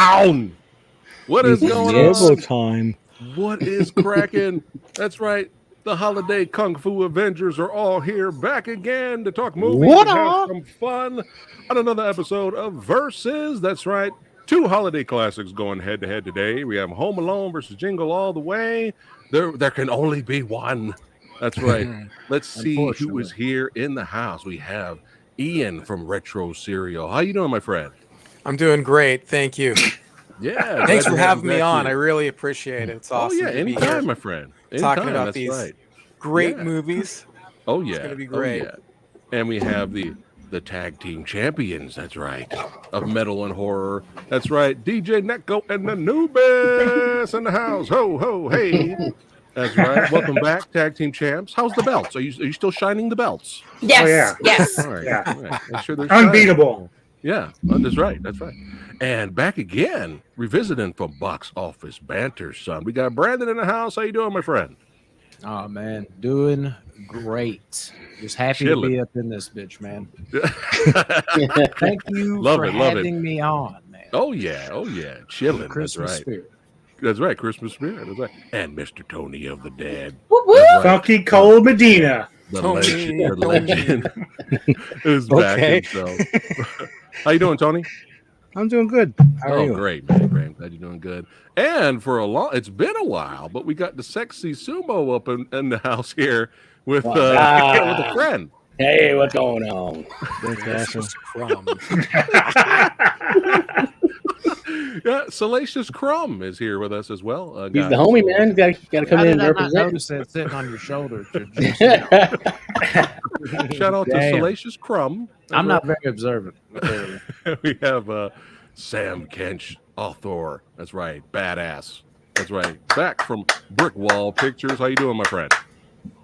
down. What is going on? Time. What is cracking? That's right. The holiday Kung Fu Avengers are all here back again to talk movies and have some fun on another episode of Versus. That's right. 2 holiday classics going head to head today. We have Home Alone versus Jingle all the way. There can only be one. That's right. Let's see who is here in the house. We have Ian from Retro Cereal. How you doing, my friend? I'm doing great. Thank you. Yeah. Thanks for having me on. I really appreciate it. It's awesome. Oh, yeah. Anytime, my friend. Talking about these great movies. Oh, yeah. It's going to be great. Oh, yeah. And we have the tag team champions. That's right. Of metal and horror. That's right. DJ Netco and the Anubis in the house. Ho, ho, hey. That's right. Welcome back, tag team champs. How's the belts? Are you still shining the belts? Yes. Oh, yeah. Yes. All right. Yeah. All right. Make sure they're Unbeatable. Yeah, that's right. That's right. And back again, revisiting from box office banter, son. We got Brandon in the house. How you doing, my friend? Oh man, doing great. Just happy to be up in this bitch, man. Thank you for having me on, man. Oh yeah, chilling. Christmas that's right. Spirit. That's right, Christmas spirit. That's right. And Mr. Tony of the Dead. Right. Funky Cold Medina. The legend is back himself. How you doing, Tony? I'm doing good. How are you? Great, man. Great. Glad you're doing good. And for it's been a while, but we got the sexy sumo up in the house here with with a friend. Hey, what's going on? Yeah, Salacious Crumb is here with us as well. He's the homie, man. Got to come in and represent. Notice that sitting on your shoulder. Shout out to Salacious Crumb. I'm not very observant. We have Sam Kench, author. That's right, badass. That's right, back from Brick Wall Pictures. How you doing, my friend?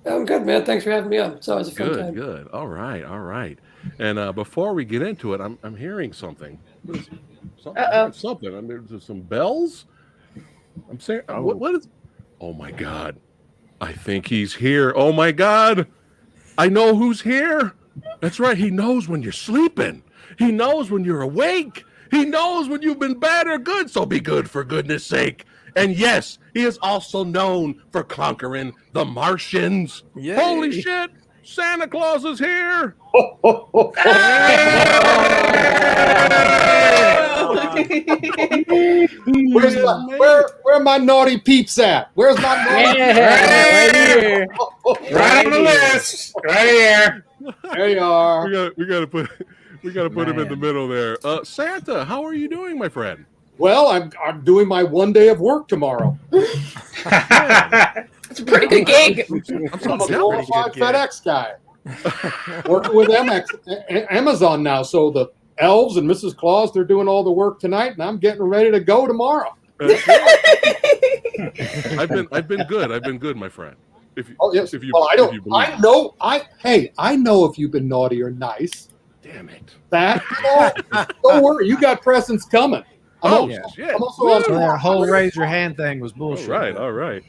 I'm good, man. Thanks for having me on. It's always a fun time. Good. All right. And before we get into it, I'm hearing something. Something. I mean, there's some bells. I'm saying, what is? Oh my God! I think he's here. Oh my God! I know who's here. That's right. He knows when you're sleeping. He knows when you're awake. He knows when you've been bad or good. So be good for goodness sake. And yes, he is also known for conquering the Martians. Yay. Holy shit! Santa Claus is here. Where my naughty peeps at? Where's my naughty right here. Right on the list. Right here. There you are. We gotta put him in the middle there. Santa, how are you doing, my friend? Well, I'm doing my 1 day of work tomorrow. It's a pretty good gig. I'm a qualified FedEx guy. Working with Amazon now, so the elves and Mrs. Claus, they're doing all the work tonight, and I'm getting ready to go tomorrow. I've been good, my friend. I know if you've been naughty or nice. Damn it! Don't worry, you got presents coming. I'm also on that whole raise your hand thing was bullshit. All right.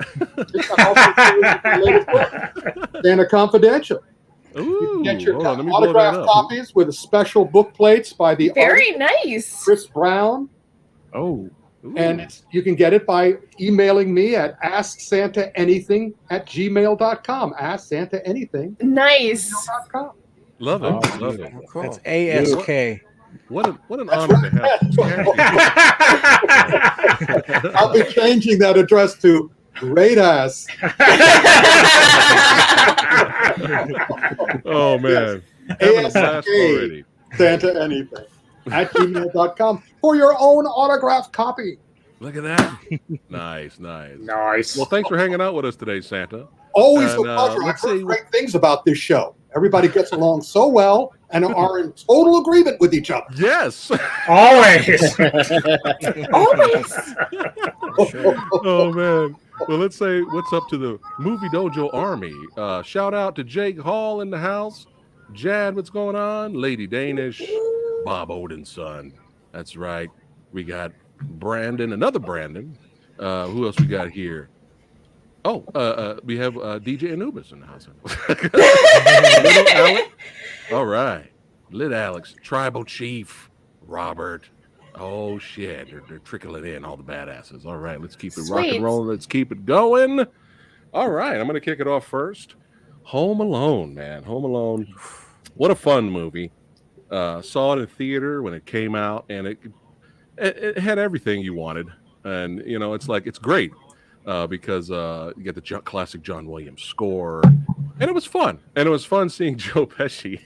Santa Confidential. Ooh, you can get your autographed copies with special book plates by the very nice Chris Brown. Oh, and you can get it by emailing me at asksantaanything@gmail.com. AskSantaAnything. Nice. Love it. Love it. Cool. It's ASK. What an honor to have. I'll be changing that address to Great Ass. Oh man. ASK Santa Anything @gmail.com for your own autographed copy. Look at that. Nice. Well, thanks for hanging out with us today, Santa. Always a pleasure. I've heard great things about this show. Everybody gets along so well and are in total agreement with each other. Yes. Always. Always. Oh man. Well, let's say what's up to the Movie Dojo Army. Shout out to Jake Hall in the house. Jad, what's going on? Lady Danish. Bob Odin's son. That's right. We got Brandon, another Brandon. Who else we got here? Oh, we have DJ Anubis in the house. Little Alex. All right. Lit Alex. Tribal Chief. Robert. Oh shit, they're trickling in all the badasses. All right, let's keep it Sweet. rock and rolling. Let's keep it going. All right, I'm gonna kick it off first. Home Alone, man. Home Alone. What a fun movie. Saw it in theater when it came out, and it had everything you wanted. And you know, it's great because you get the classic John Williams score, and it was fun. And it was fun seeing Joe Pesci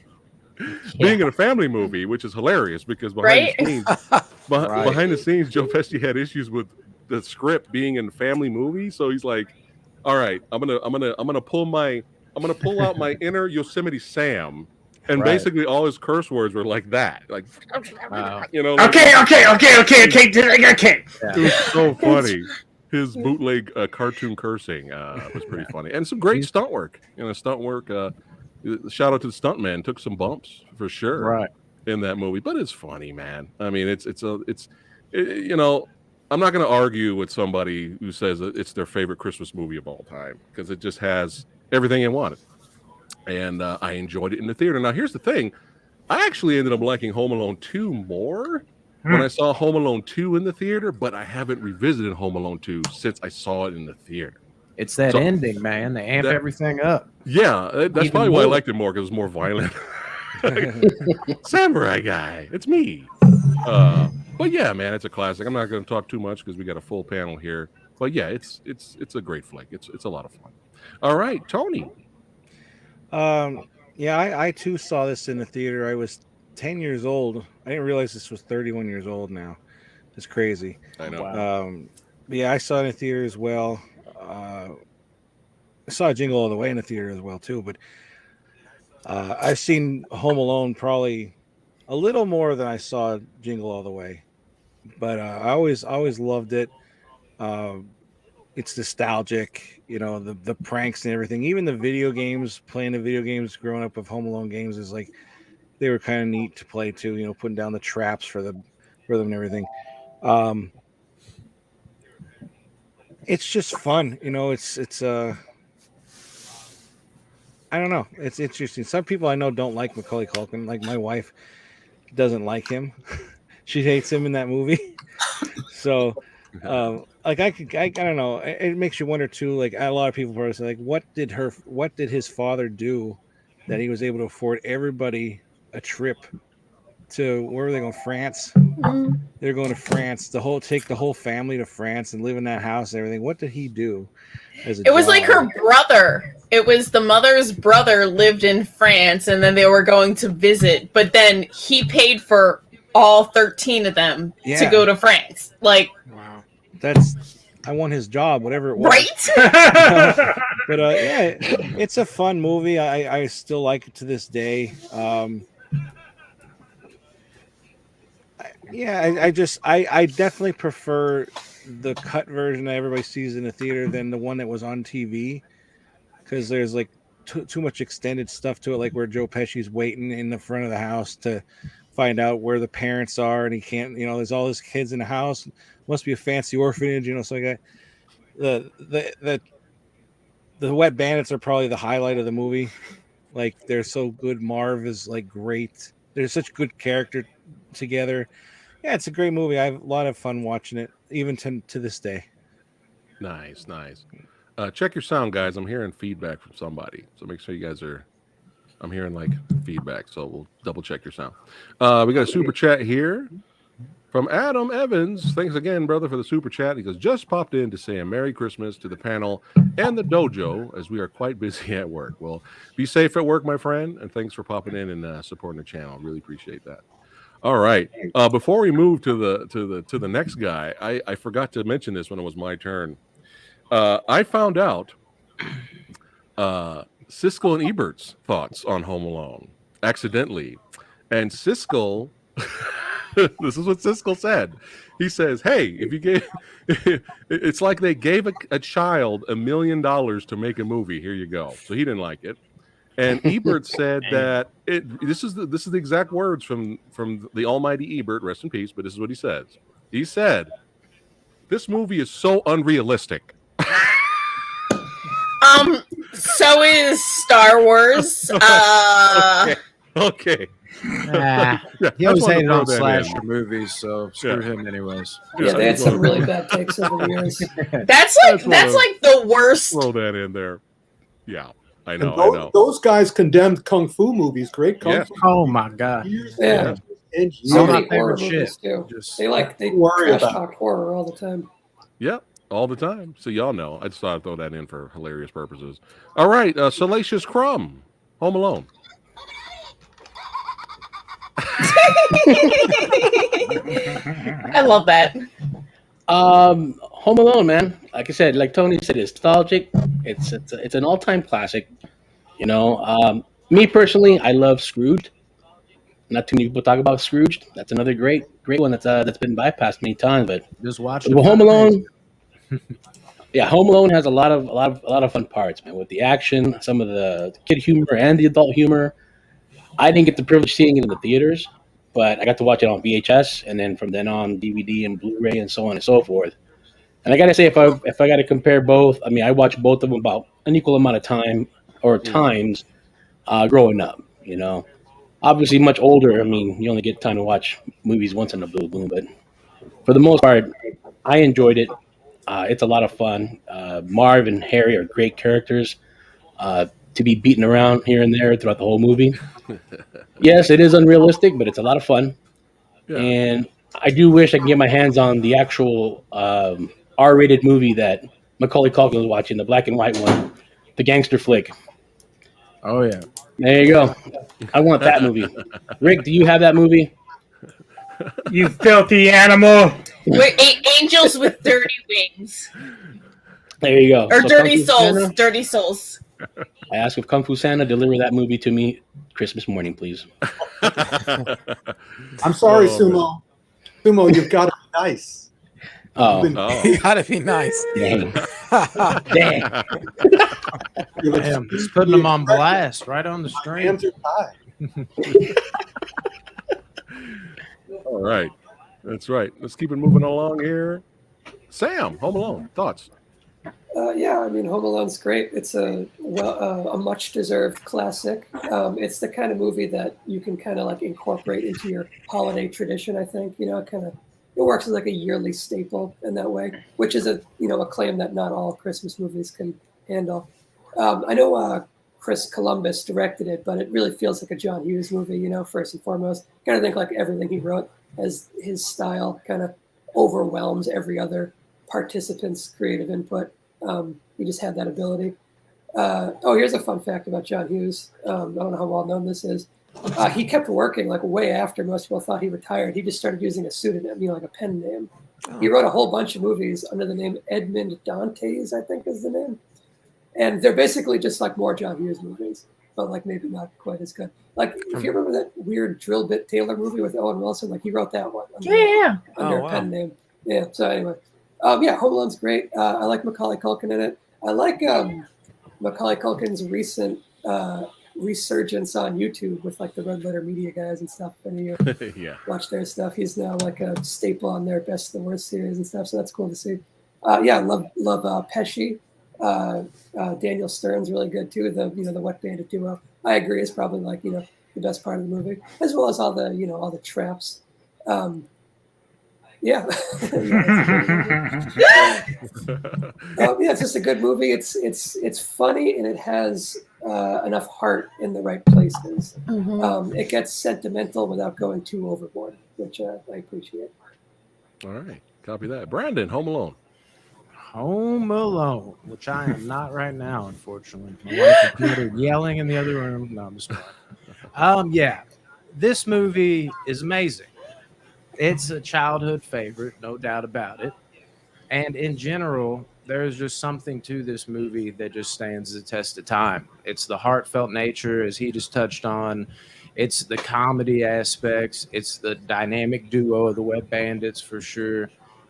being in a family movie, which is hilarious because behind the scenes, Joe Pesci had issues with the script being in a family movie. So he's like, "All right, I'm gonna pull out my inner Yosemite Sam." And basically, all his curse words were like that, like, you know. Okay. It was so funny. His bootleg cartoon cursing was pretty funny, and some great stunt work. Shout out to the stuntman. Took some bumps for sure, in that movie. But it's funny, man. I mean, you know, I'm not going to argue with somebody who says that it's their favorite Christmas movie of all time because it just has everything I wanted. And I enjoyed it in the theater. Now, here's the thing. I actually ended up liking Home Alone 2 more when I saw Home Alone 2 in the theater, but I haven't revisited Home Alone 2 since I saw it in the theater. It's that ending, man. They amp everything up. Yeah, that's probably why I liked it more, because it was more violent. Samurai Guy, it's me. But yeah, man, it's a classic. I'm not going to talk too much because we got a full panel here. But yeah, it's a great flick. It's a lot of fun. All right, Tony. Yeah, I too saw this in the theater. I was 10 years old. I didn't realize this was 31 years old now. It's crazy. I know. But yeah, I saw it in the theater as well. I saw Jingle All the Way in the theater as well too. But I've seen Home Alone probably a little more than I saw Jingle All the Way. But I always loved it. It's nostalgic, you know, the pranks and everything. Even the video games, playing the video games growing up of Home Alone games is like, they were kind of neat to play too, you know, putting down the traps for them and everything. It's just fun, you know, it's I don't know. It's interesting. Some people I know don't like Macaulay Culkin. Like my wife doesn't like him. She hates him in that movie. So like I don't know. It makes you wonder too. Like a lot of people probably say, like, what did his father do that he was able to afford everybody a trip to, where were they going? France. They're going to France. Take the whole family to France and live in that house and everything. What did he do? It was like her brother. It was the mother's brother lived in France, and then they were going to visit. But then he paid for all 13 of them to go to France. Like, wow. I want his job, whatever it was. Right? But yeah, it's a fun movie. I still like it to this day. I definitely prefer the cut version that everybody sees in the theater than the one that was on TV, because there's like too much extended stuff to it, like where Joe Pesci's waiting in the front of the house to find out where the parents are, and he can't, you know, there's all his kids in the house. Must be a fancy orphanage, you know. So like the Wet Bandits are probably the highlight of the movie. Like, they're so good. Marv is like great. They're such good character together. Yeah, it's a great movie. I have a lot of fun watching it, even to this day. Nice. Check your sound, guys. I'm hearing feedback from somebody, so make sure you guys are. I'm hearing like feedback, so we'll double check your sound. We got a super chat here from Adam Evans. Thanks again, brother, for the super chat. He goes, just popped in to say a Merry Christmas to the panel and the dojo, as we are quite busy at work. Well, be safe at work, my friend, and thanks for popping in and supporting the channel. Really appreciate that. All right. Before we move to the next guy, I forgot to mention this when it was my turn. I found out Siskel and Ebert's thoughts on Home Alone accidentally, and Siskel. This is what Siskel said. He says, "Hey, if you gave, it's like they gave a child $1 million to make a movie. Here you go." So he didn't like it. And Ebert said that this is the exact words from the almighty Ebert, rest in peace. But this is what he says. He said, "This movie is so unrealistic." So is Star Wars. Okay. He always hated on slasher movies, so screw him anyways. Yeah, they had some really bad takes over the years. That's like the worst. Throw that in there. Yeah, I know. Those guys condemned kung fu movies. Great kung fu. Oh my god. Yeah. And So many horror movies too. They trash talk horror all the time. Yep, all the time. So y'all know. I just thought I'd throw that in for hilarious purposes. All right, Salacious Crumb, Home Alone. I love that. Home Alone, man. Like I said, like Tony said, it's nostalgic. It's an all-time classic. You know, me personally, I love Scrooge. Not too many people talk about Scrooge. That's another great one that's been bypassed many times. But just watch Home Alone. Yeah, Home Alone has a lot of fun parts, man. With the action, some of the kid humor and the adult humor. I didn't get the privilege of seeing it in the theaters, but I got to watch it on VHS, and then from then on DVD and Blu-ray and so on and so forth. And I gotta say, if I got to compare both, I mean, I watched both of them about an equal amount of time or times growing up. You know, obviously much older. I mean, you only get time to watch movies once in a blue moon, but for the most part, I enjoyed it. It's a lot of fun. Marv and Harry are great characters to be beaten around here and there throughout the whole movie. Yes, it is unrealistic, but it's a lot of fun. Yeah. And I do wish I could get my hands on the actual R-rated movie that Macaulay Culkin was watching, the black and white one, the gangster flick. Oh, yeah. There you go. I want that movie. Rick, do you have that movie? You filthy animal. We're angels with dirty wings. There you go. Or so dirty souls. Santa, dirty souls. I ask if Kung Fu Santa deliver that movie to me Christmas morning, please. I'm sorry, Sumo. Sumo, you've got to be nice. You got to be nice. Dang. Damn. Just putting them on blast right on the screen. Hands are tied. All right. That's right. Let's keep it moving along here. Sam, Home Alone, thoughts? Yeah, I mean, Home Alone's great. It's a much-deserved classic. It's the kind of movie that you can kind of like incorporate into your holiday tradition. I think it works as like a yearly staple in that way, which is a claim that not all Christmas movies can handle. I know Chris Columbus directed it, but it really feels like a John Hughes movie. First and foremost, kind of think like everything he wrote as his style kind of overwhelms every other participant's creative input. He just had that ability. Here's a fun fact about John Hughes. I don't know how well known this is. He kept working like way after most people thought he retired. He just started using a pseudonym, like a pen name. Oh. He wrote a whole bunch of movies under the name Edmund Dantes, I think is the name. And they're basically just like more John Hughes movies, but like maybe not quite as good. Like if you remember that weird Drill Bit Taylor movie with Owen Wilson, like he wrote that one under a pen name. Yeah. So anyway. Home Alone's great. I like Macaulay Culkin in it. I like Macaulay Culkin's recent resurgence on YouTube with like the Red Letter Media guys and stuff. And you watch their stuff. He's now like a staple on their Best and Worst series and stuff. So that's cool to see. I love Pesci. Daniel Stern's really good too. The Wet Bandit duo. I agree is probably like the best part of the movie, as well as all the traps. It's just a good movie. It's funny and it has enough heart in the right places. Mm-hmm. It gets sentimental without going too overboard, which I appreciate. All right, copy that. Brandon, Home Alone. Home Alone, which I am not right now, unfortunately. My wife is yelling in the other room. No, I'm just kidding. This movie is amazing. It's a childhood favorite, no doubt about it. And in general, there's just something to this movie that just stands the test of time. It's the heartfelt nature, as he just touched on. It's the comedy aspects. It's the dynamic duo of the Wet Bandits for sure.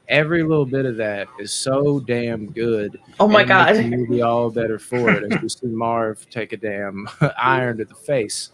Every little bit of that is so damn good. Oh my God. Makes the movie all better for it as we see Marv take a damn iron to the face.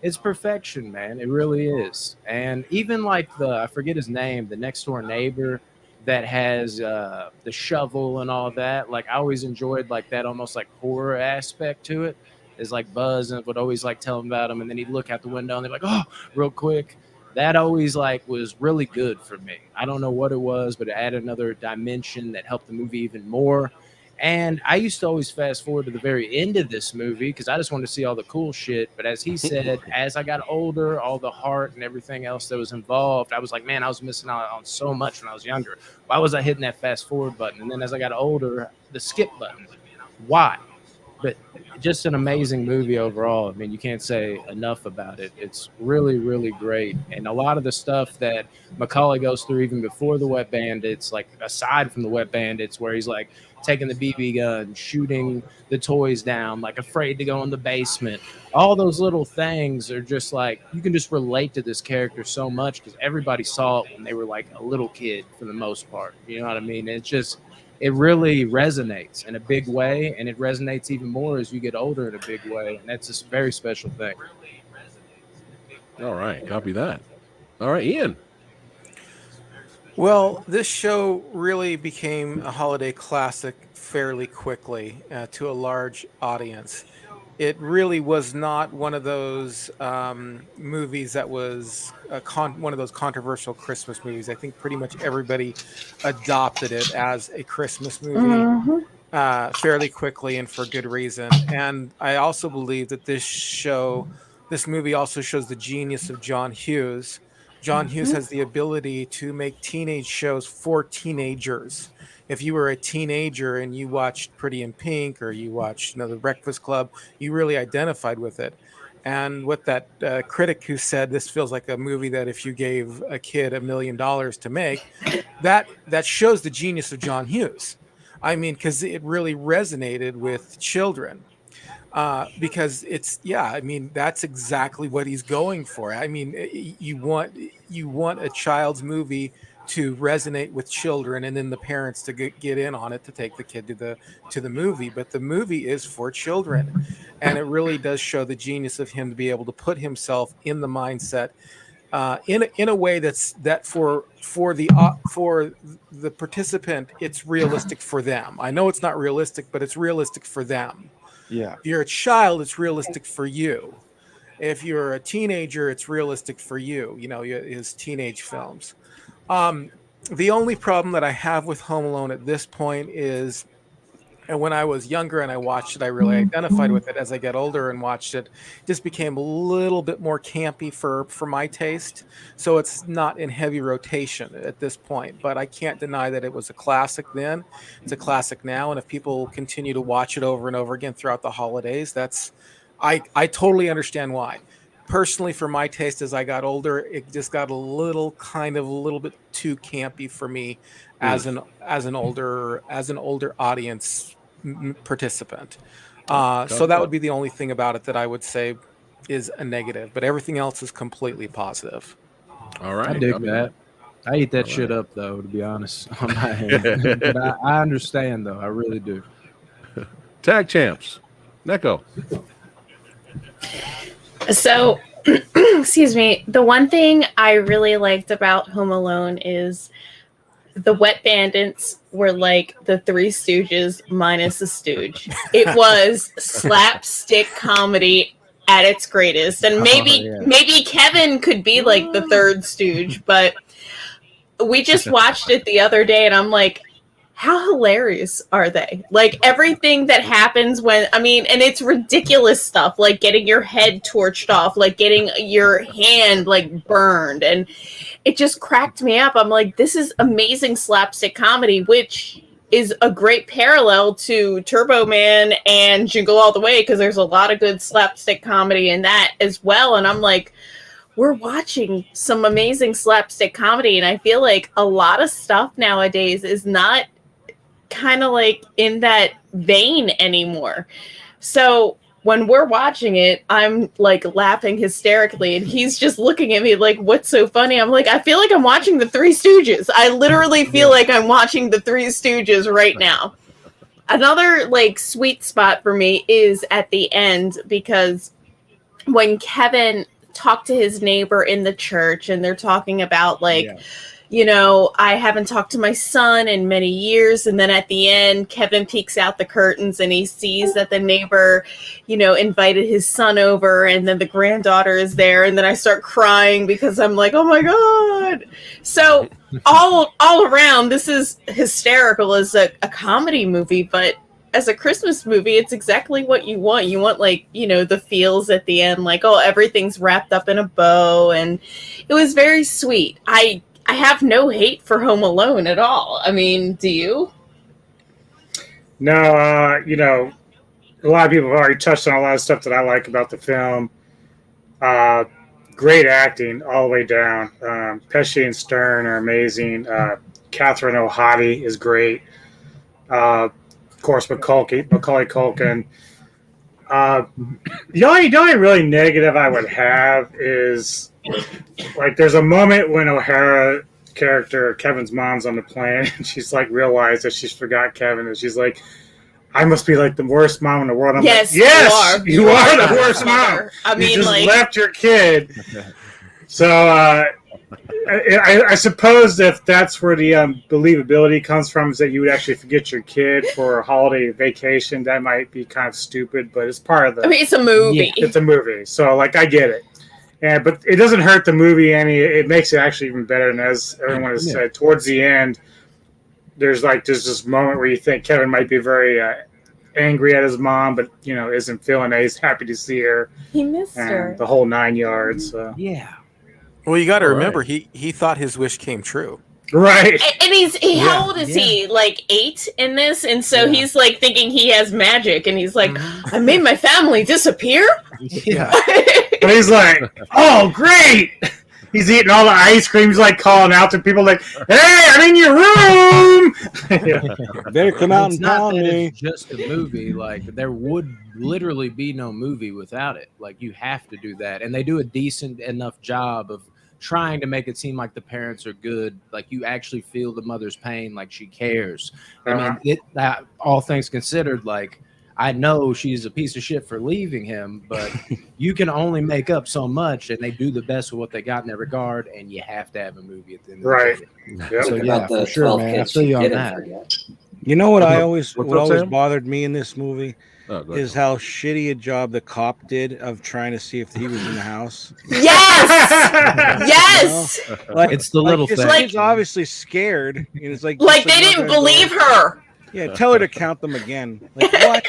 It's perfection, man. It really is. And even like I forget his name, the next door neighbor that has the shovel and all that. Like I always enjoyed like that almost like horror aspect to it. is like Buzz and would always like tell him about him, and then he'd look out the window and they're like, oh, real quick. That always like was really good for me. I don't know what it was, but it added another dimension that helped the movie even more. And I used to always fast forward to the very end of this movie because I just wanted to see all the cool shit. But as he said, as I got older, all the heart and everything else that was involved, I was like, man, I was missing out on so much when I was younger. Why was I hitting that fast forward button? And then as I got older, the skip button. Why? But just an amazing movie overall. I mean, you can't say enough about it. It's really, really great. And a lot of the stuff that Macaulay goes through even before the Wet Bandits, like aside from the Wet Bandits, where he's like taking the BB gun, shooting the toys down, like afraid to go in the basement. All those little things are just like, you can just relate to this character so much because everybody saw it when they were like a little kid for the most part. You know what I mean? It's just, it really resonates in a big way, and it resonates even more as you get older in a big way, and that's a very special thing. All right, copy that. All right, Ian. Well, this show really became a holiday classic fairly quickly to a large audience. It really was not one of those movies that was one of those controversial Christmas movies. I think pretty much everybody adopted it as a Christmas movie fairly quickly and for good reason. And I also believe that this movie also shows the genius of John Hughes. John Hughes has the ability to make teenage shows for teenagers. If you were a teenager and you watched Pretty in Pink or you watched The Breakfast Club, you really identified with it. And what that critic who said this feels like a movie that if you gave a kid $1 million to make, that shows the genius of John Hughes. I mean, because it really resonated with children. Because that's exactly what he's going for. I mean, you want a child's movie to resonate with children, and then the parents to get in on it to take the kid to the movie. But the movie is for children, and it really does show the genius of him to be able to put himself in the mindset in a way that for the participant, it's realistic for them. I know it's not realistic, but it's realistic for them. Yeah. If you're a child, it's realistic for you. If you're a teenager, it's realistic for you. You know, his teenage films. The only problem that I have with Home Alone at this point is, and when I was younger and I watched it, I really identified with it. As I get older and watched it, it just became a little bit more campy for my taste. So it's not in heavy rotation at this point. But I can't deny that it was a classic then. It's a classic now. And if people continue to watch it over and over again throughout the holidays, I totally understand why. Personally, for my taste, as I got older, it just got a little bit too campy for me as an older audience participant. So that would be the only thing about it that I would say is a negative, but everything else is completely positive. All right, I dig that. I eat that shit up though, to be honest, on my end. But I understand though, I really do. Tag champs, Neko. So, excuse me. The one thing I really liked about Home Alone is the Wet Bandits were like the Three Stooges minus a stooge. It was slapstick comedy at its greatest. And maybe Kevin could be like the third stooge, but we just watched it the other day and I'm like, how hilarious are they? Like everything that happens and it's ridiculous stuff, like getting your head torched off, like getting your hand like burned. And it just cracked me up. I'm like, this is amazing slapstick comedy, which is a great parallel to Turbo Man and Jingle All the Way, because there's a lot of good slapstick comedy in that as well. And I'm like, we're watching some amazing slapstick comedy. And I feel like a lot of stuff nowadays is not kind of like in that vein anymore. So when we're watching it, I'm like laughing hysterically and he's just looking at me like, what's so funny? I'm like, I feel like I'm watching the Three Stooges. I literally feel like I'm watching the Three Stooges right now. Another like sweet spot for me is at the end, because when Kevin talked to his neighbor in the church and they're talking about like I haven't talked to my son in many years. And then at the end, Kevin peeks out the curtains and he sees that the neighbor, invited his son over, and then the granddaughter is there. And then I start crying because I'm like, oh my God. So all around, this is hysterical as a comedy movie, but as a Christmas movie, it's exactly what you want. You want the feels at the end, like, oh, everything's wrapped up in a bow. And it was very sweet. I have no hate for Home Alone at all. I mean, do you? No, a lot of people have already touched on a lot of stuff that I like about the film. Great acting all the way down. Pesci and Stern are amazing. Catherine O'Hara is great. Of course, Macaulay Culkin. The only really negative I would have is there's a moment when O'Hara character, Kevin's mom's on the plane, and she's realized that she's forgot Kevin, and she's like, I must be the worst mom in the world. I'm yes, you are the worst mom. I mean, you just left your kid. So I suppose that that's where the believability comes from, is that you would actually forget your kid for a holiday vacation. That might be kind of stupid, but it's part of the... I mean, it's a movie. Yeah, it's a movie. So, I get it. But it doesn't hurt the movie any. It makes it actually even better. And as everyone has said, towards the end, there's this moment where you think Kevin might be very angry at his mom, but isn't feeling it. He's happy to see her. He missed her. The whole 9 yards. So. Yeah. Well, you got to remember, he thought his wish came true. Right. And how old is he? 8 in this? And so he's thinking he has magic, and he's like, I made my family disappear? Yeah. And he's like, oh, great. He's eating all the ice cream. He's calling out to people hey, I'm in your room. Better come out and pound me. It's just a movie. There would literally be no movie without it. You have to do that. And they do a decent enough job of trying to make it seem like the parents are good. You actually feel the mother's pain, she cares. I mean, all things considered, I know she's a piece of shit for leaving him, but you can only make up so much, and they do the best with what they got in that regard, and you have to have a movie at the end of the day. Yep. So yeah, for sure, man. I feel you on that. You know what What's what up, always Sam? bothered me in this movie is how how shitty a job the cop did of trying to see if he was in the house. Yes! Yes! It's the little this thing. kid's obviously scared. And it's They didn't believe her. Yeah, tell her to count them again. What?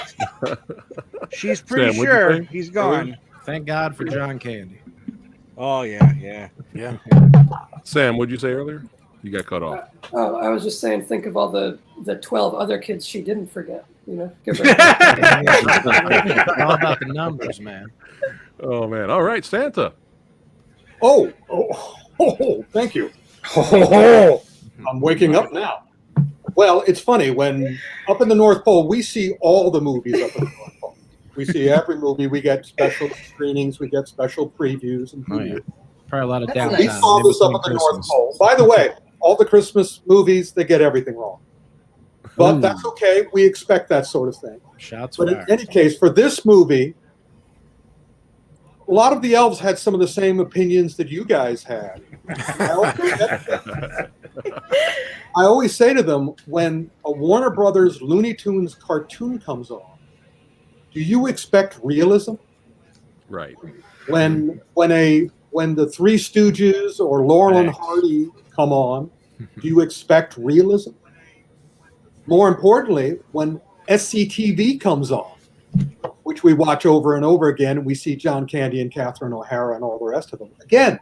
She's pretty Sam, sure he's gone. Thank God for John Candy. Oh, yeah. Sam, what'd you say earlier? You got cut off. Oh, I was just saying, think of all the 12 other kids she didn't forget. Give her All about the numbers, man. Oh, man. All right, Santa. Oh, thank you. I'm waking up now. Well, it's funny, when up in the North Pole, we see all the movies up in the North Pole. We see every movie. We get special screenings. We get special previews. And Probably a lot of downtime. we saw this up in the North Pole. By the way, all the Christmas movies, they get everything wrong. But that's okay. We expect that sort of thing. Shots But fired. in any case, for this movie, a lot of the elves had some of the same opinions that you guys had. I always say to them, when a Warner Brothers Looney Tunes cartoon comes on, do you expect realism? Right. When the Three Stooges or Laurel and Hardy come on, do you expect realism? More importantly, when SCTV comes on, which we watch over and over again, and we see John Candy and Catherine O'Hara and all the rest of them. Again,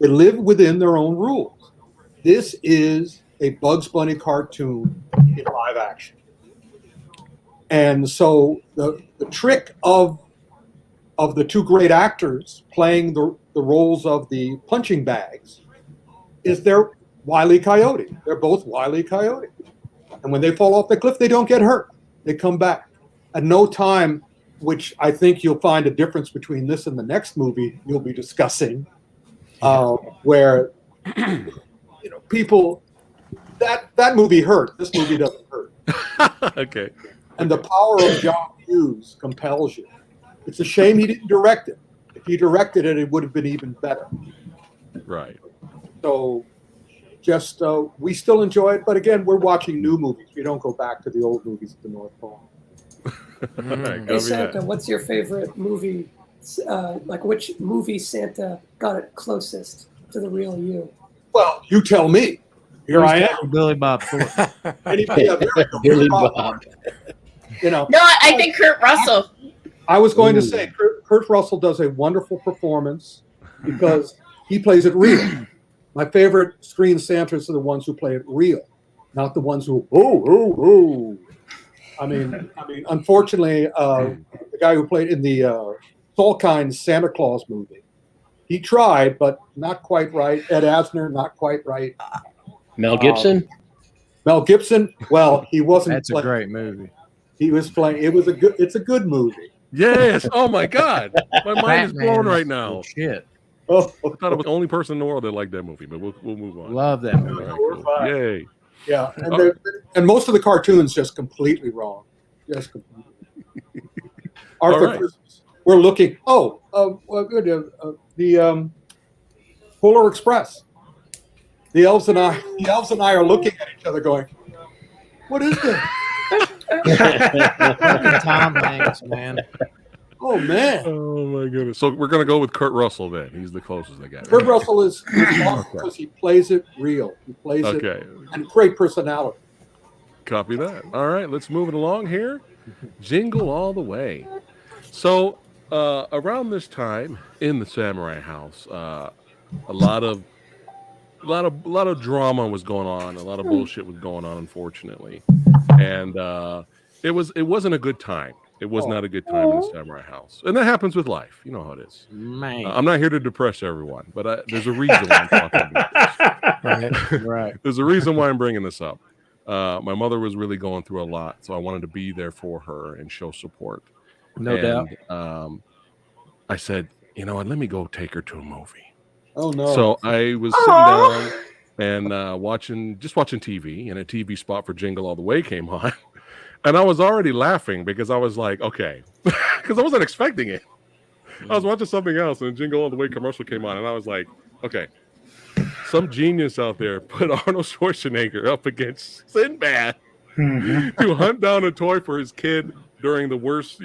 they live within their own rules. This is a Bugs Bunny cartoon in live action. And so the trick of the two great actors playing the roles of the punching bags is they're Wile E. Coyote. They're both Wile E. Coyote. And when they fall off the cliff, they don't get hurt. They come back. At no time, which I think you'll find a difference between this and the next movie you'll be discussing, where people, that movie hurt. This movie doesn't hurt. Okay. And the power of John Hughes compels you. It's a shame he didn't direct it. If he directed it, it would have been even better. Right. So just we still enjoy it. But again, we're watching new movies. We don't go back to the old movies at the North Pole. Hey Santa, what's your favorite movie? Like which movie Santa got it closest to the real you? Well, you tell me. Here I am, Billy Bob Thornton. Billy Bob. You know. No, I think Kurt Russell. I was going to say Kurt Russell does a wonderful performance because he plays it real. My favorite screen Santas are the ones who play it real, not the ones who I mean, unfortunately, the guy who played in the Solkind Santa Claus movie, he tried, but not quite right. Ed Asner, not quite right. Mel Gibson. Well, he wasn't. That's a great movie. He was playing. It's a good movie. Yes. Oh my God, my mind is blown right now. Shit. Oh, I thought I was the only person in the world that liked that movie, but we'll move on. Love that movie. All right, cool. Yay. Yeah, and most of the cartoons just completely wrong. Just completely. Arthur Christmas. We're looking. The Polar Express. The elves and I are looking at each other, going, "What is this?" Tom Hanks, man. Oh man! Oh my goodness! So we're gonna go with Kurt Russell then. He's the closest I got. Kurt Russell is awesome because he plays it real. He plays it and great personality. Copy that. All right, let's move it along here. Jingle all the way. So around this time in the Samurai House, a lot of drama was going on. A lot of bullshit was going on, unfortunately, and it wasn't a good time. It was not a good time in the Samurai House. And that happens with life. You know how it is. Man. I'm not here to depress everyone, but there's a reason why I'm talking about this. Right. There's a reason why I'm bringing this up. My mother was really going through a lot, so I wanted to be there for her and show support. No doubt. I said, you know what, let me go take her to a movie. Oh, no. So I was sitting down and watching TV, and a TV spot for Jingle All the Way came on. And I was already laughing because I was like, okay, because I wasn't expecting it. I was watching something else, and Jingle All the Way commercial came on, and I was like, okay, some genius out there put Arnold Schwarzenegger up against Sinbad to hunt down a toy for his kid during the worst,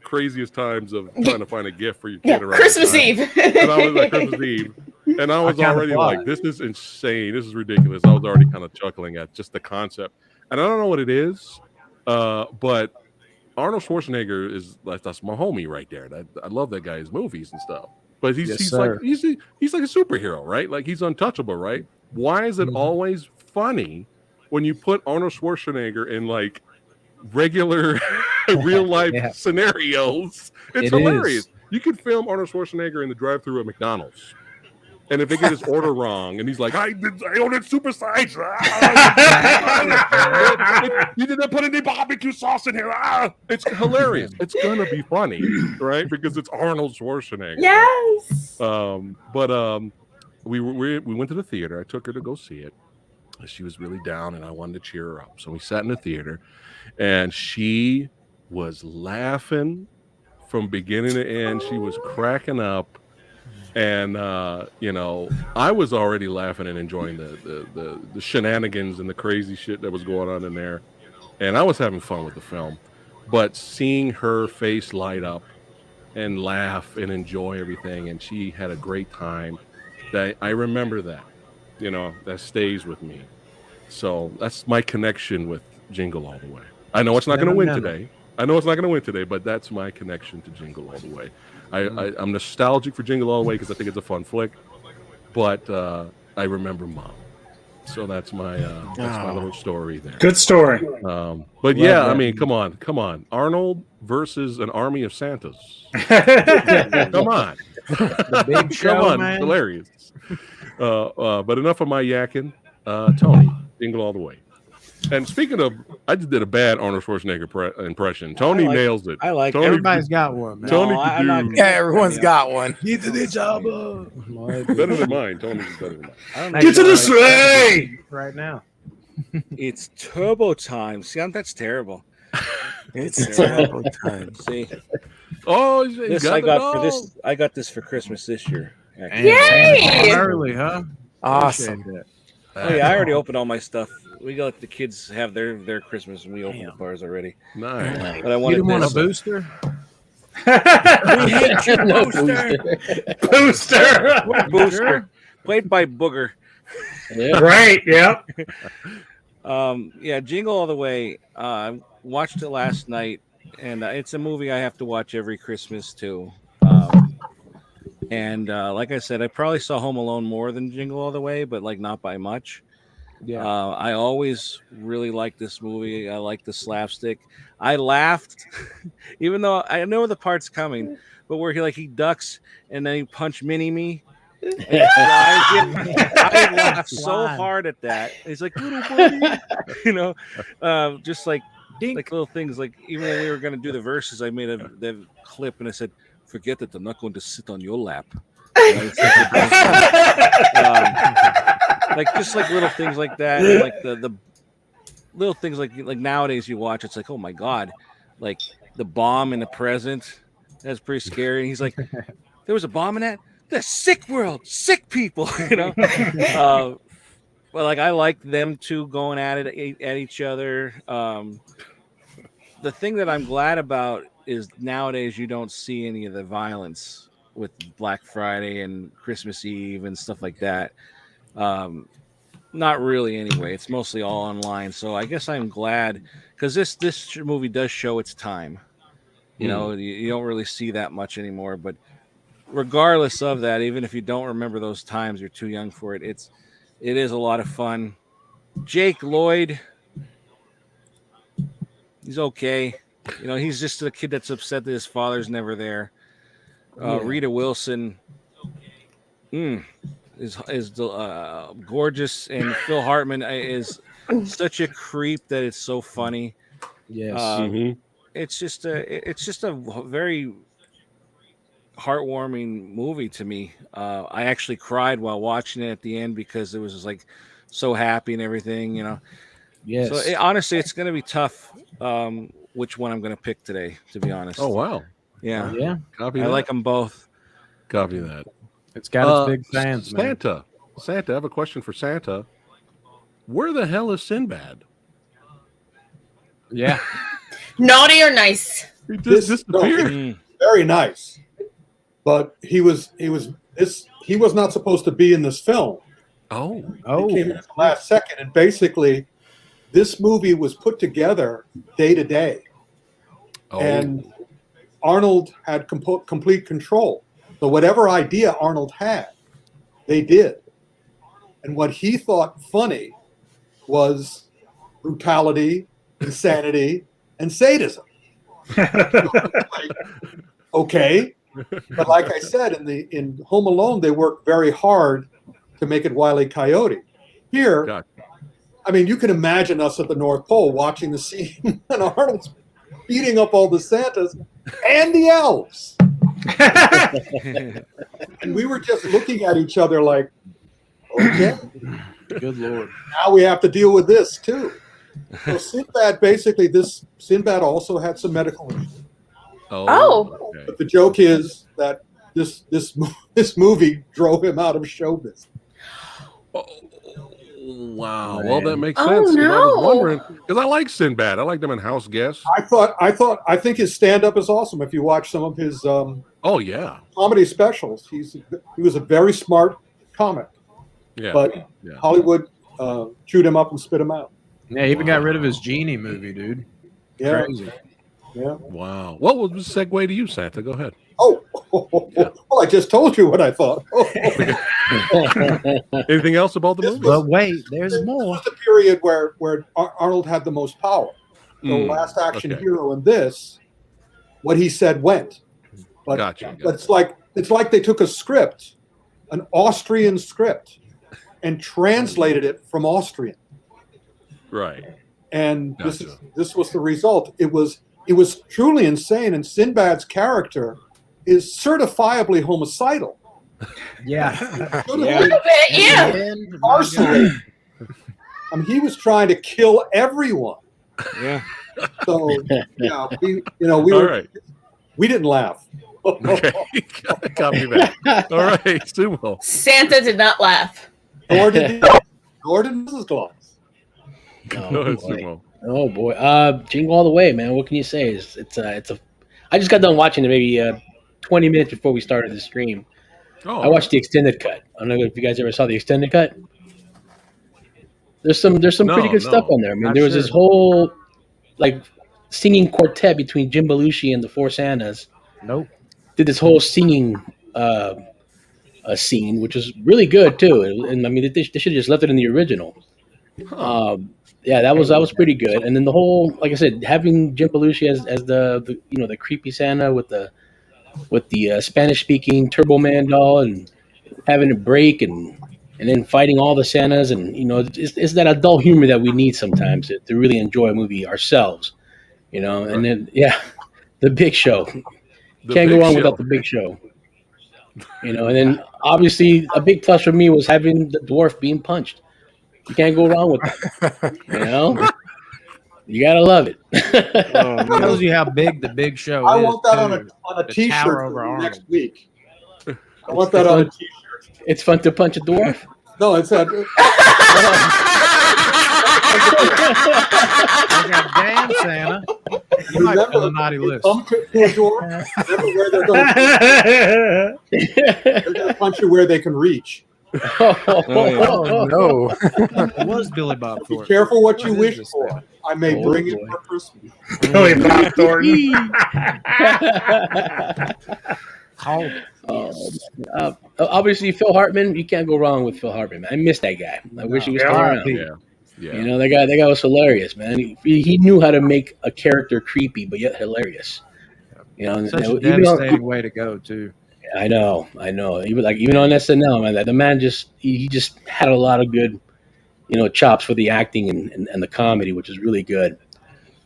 craziest times of trying to find a gift for your kid around Christmas Eve. And I was like, Christmas Eve. And I was already like, this is insane. This is ridiculous. I was already kind of chuckling at just the concept. And I don't know what it is. But Arnold Schwarzenegger that's my homie right there. I love that guy's movies and stuff. But he's like a superhero, right? Like he's untouchable, right? Why is it always funny when you put Arnold Schwarzenegger in like regular real life scenarios? It's hilarious. You could film Arnold Schwarzenegger in the drive-thru at McDonald's. And if they get his order wrong, and he's like, I ordered supersize. You didn't put any barbecue sauce in here. It's hilarious. It's gonna be funny, right? Because it's Arnold Schwarzenegger. Yes. We went to the theater. I took her to go see it. She was really down, and I wanted to cheer her up. So we sat in the theater, and she was laughing from beginning to end. She was cracking up. And I was already laughing and enjoying the shenanigans and the crazy shit that was going on in there, and I was having fun with the film. But seeing her face light up and laugh and enjoy everything, and she had a great time, that I remember that, that stays with me. So that's my connection with Jingle All the Way. I know it's not going to win today. But that's my connection to Jingle All the Way. I'm nostalgic for Jingle All the Way because I think it's a fun flick, but I remember Mom, so that's my little story there. Good story. But yeah, I mean, come on, Arnold versus an army of Santas. Come on, the big show, come on, man. Hilarious. But enough of my yakking. Tony, Jingle All the Way. And speaking of, I just did a bad Arnold Schwarzenegger impression. Tony nails it. I like Tony, everybody's got one, man. Tony Everyone's got one. Get to the job. better than mine. Tony's is better than mine. Get to the sleigh right now. It's turbo time. See, that's terrible. It's turbo time. See, this I got this for Christmas this year. Yay! Early, huh? Awesome. Oh yeah, I already opened all my stuff. We let the kids have their Christmas, and we opened the bars already. Nice. But I You wanted didn't want a this. booster? We hate you, No Booster. Booster. Booster, played by Booger. Yeah. Right. Yep. Yeah, Jingle All the Way. I watched it last night, and it's a movie I have to watch every Christmas too. And like I said, I probably saw Home Alone more than Jingle All the Way, but like not by much. Yeah. I always really liked this movie. I like the slapstick. I laughed, even though I know the part's coming, but where he ducks and then he punch Mini Me. And he flies in. I laughed so hard at that. He's like, little buddy, just like little things. Like even when we were gonna do the verses, I made the clip and I said, "Forget that I'm not going to sit on your lap." Like just like little things like that, and like the little things like nowadays you watch, it's like, oh my god, like the bomb in the present. That's pretty scary. And he's like, there was a bomb in that. The sick world, sick people, Well, like I like them two going at each other. The thing that I'm glad about is nowadays you don't see any of the violence with Black Friday and Christmas Eve and stuff like that. Not really anyway. It's mostly all online. So I guess I'm glad because this movie does show its time. You don't really see that much anymore. But regardless of that, even if you don't remember those times, you're too young for it. It is a lot of fun. Jake Lloyd, he's okay. He's just a kid that's upset that his father's never there. Rita Wilson, is gorgeous, and Phil Hartman is such a creep that it's so funny. Yes. It's just a very heartwarming movie to me. I actually cried while watching it at the end because it was just like so happy and everything. Yes. So honestly, it's going to be tough. Which one I'm going to pick today? To be honest. Oh wow. Yeah. Yeah. Copy I that. like them both. Copy that. It's got its big fans, man. Santa, I have a question for Santa. Where the hell is Sinbad? Yeah. Naughty or nice? He just disappeared. Very nice, but he was not supposed to be in this film. Oh. He came in at the last second, and basically, this movie was put together day to day, and Arnold had complete control. So whatever idea Arnold had, they did. And what he thought funny was brutality, insanity, and sadism. Okay. But like I said, in Home Alone, they worked very hard to make it Wile E. Coyote. Here, I mean, you can imagine us at the North Pole watching the scene and Arnold's beating up all the Santas and the elves. And we were just looking at each other like, okay. Good Lord. Now we have to deal with this too. So Sinbad also had some medical issues. Okay. But the joke is that this movie drove him out of showbiz. Wow. Man. Well, that makes Oh, sense. no. I was wondering because I like Sinbad. I like them in House Guests. I think his stand-up is awesome. If you watch some of his comedy specials, he was a very smart comic. Yeah. But Hollywood chewed him up and spit him out. Yeah, he even got rid of his Genie movie, dude. Yeah. Crazy. Yeah. Wow. Well, we'll just segue to you, Santa. Go ahead. Well, I just told you what I thought. Anything else about the movie? But wait, there's more. This was the period where Arnold had the most power. So Last Action Hero and this, what he said went. But, Gotcha. But it's like they took a script, an Austrian script, and translated it from Austrian. Right. And Gotcha. this was the result. It was truly insane. And Sinbad's character is certifiably homicidal. Yeah. Yeah. Arson. I mean, he was trying to kill everyone. Yeah. So we didn't laugh. Okay. Copy that. All right, Sumo. Santa did not laugh. Nor did he. Gordon Mrs. Claus. Go ahead, Sumo. Oh boy, Jingle all the way, man. What can you say? It's a. I just got done watching it maybe 20 minutes before we started the stream. Oh, I watched the extended cut. I don't know if you guys ever saw the extended cut. There's some pretty good stuff on there. I mean, there was this whole like singing quartet between Jim Belushi and the Four Santas. Nope. Did this whole singing scene, which was really good too. And I mean, they should have just left it in the original. Huh. Yeah, that was pretty good. And then the whole, like I said, having Jim Belushi as the the creepy Santa with the Spanish speaking Turbo Man doll and having a break and then fighting all the Santas and it's that adult humor that we need sometimes to really enjoy a movie ourselves. And then the Big Show. Can't go wrong without the Big Show. And then obviously a big plus for me was having the dwarf being punched. You can't go wrong with that. You gotta love it. It tells you how big the Big Show I is. want that on a T-shirt for next week. I want that on a T-shirt. It's fun to punch a dwarf. No, it's that. Damn, Santa. You might be on the naughty list. Come to a dwarf. Remember where they're going to punch you where they can reach. Oh no! It was Billy Bob Thornton. Be careful what you wish for. I may bring it for Christmas. Billy Bob Thornton. Obviously, Phil Hartman. You can't go wrong with Phil Hartman. Man. I miss that guy. I wish he was still around. Yeah. That guy was hilarious, man. He knew how to make a character creepy but yet hilarious. Such a devastating way to go too. I know. Even on SNL, man, the man he just had a lot of good, chops for the acting and the comedy, which is really good.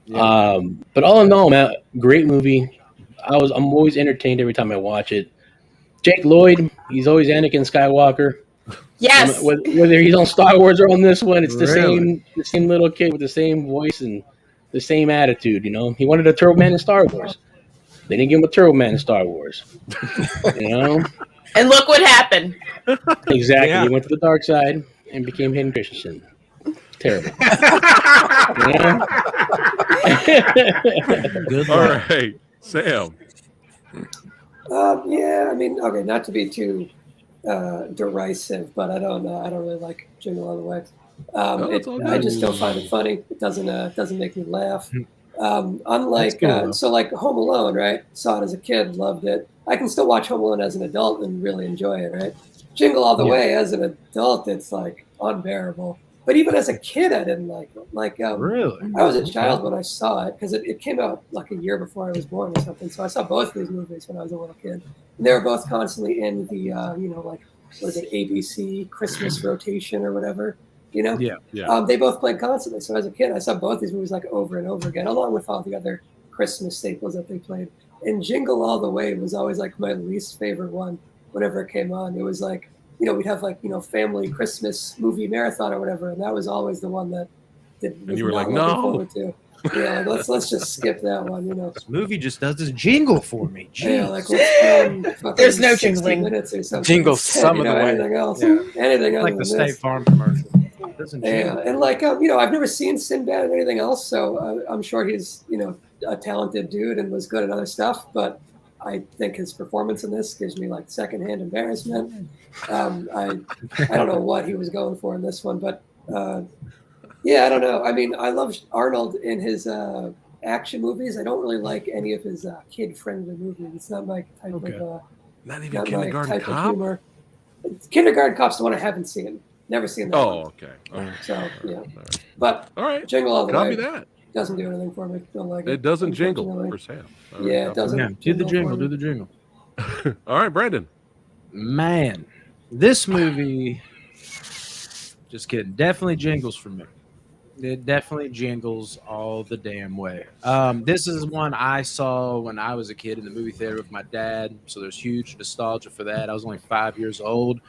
Yeah. But all in all, man, great movie. I'm always entertained every time I watch it. Jake Lloyd, he's always Anakin Skywalker. Yes. Whether he's on Star Wars or on this one, it's the same little kid with the same voice and the same attitude. He wanted a Turbo Man in Star Wars. They didn't give him a Turbo Man in Star Wars. And look what happened. Exactly. Yeah. He went to the dark side and became Hayden Christensen. Terrible. Good. All right, Sam. Yeah, I mean, okay, not to be too derisive, but I don't really like Jingle All the Way. I just don't find it funny. It doesn't make me laugh. Unlike like Home Alone, right? Saw it as a kid, loved it. I can still watch Home Alone as an adult and really enjoy it, right? Jingle All the Way as an adult, it's like unbearable. But even as a kid, I didn't like it. Really? I was a child when I saw it because it came out like a year before I was born or something. So I saw both these movies when I was a little kid. And they were both constantly in the what was it, ABC Christmas rotation or whatever. Yeah. They both played constantly. So as a kid, I saw both these movies like over and over again, along with all the other Christmas staples that they played. And Jingle All the Way was always like my least favorite one whenever it came on. It was like, we'd have like, family Christmas movie marathon or whatever. And that was always the one that and you were like, no. Yeah, let's just skip that one, This movie just does this jingle for me. Jeez. Yeah, like There's no jingling. Minutes or something. Jingle some of the way. Anything else? Yeah. Anything like the State Farm commercial. Yeah, and like I've never seen Sinbad or anything else, so I'm sure he's a talented dude and was good at other stuff. But I think his performance in this gives me like secondhand embarrassment. I don't know what he was going for in this one, but yeah, I don't know. I mean, I love Arnold in his action movies. I don't really like any of his kid-friendly movies. It's not my type of not even Kindergarten Cop. Humor. Kindergarten Cop's the one I haven't seen. Never seen that. Oh, okay. So yeah, but all right. Jingle All the Way. Copy that. Doesn't do anything for me. Don't like it. It doesn't jingle for Sam. Yeah, it doesn't. Yeah, do the jingle. All right, Brandon. Man, this movie. Just kidding. Definitely jingles for me. It definitely jingles all the damn way. This is one I saw when I was a kid in the movie theater with my dad, so there's huge nostalgia for that. I was only 5 years old.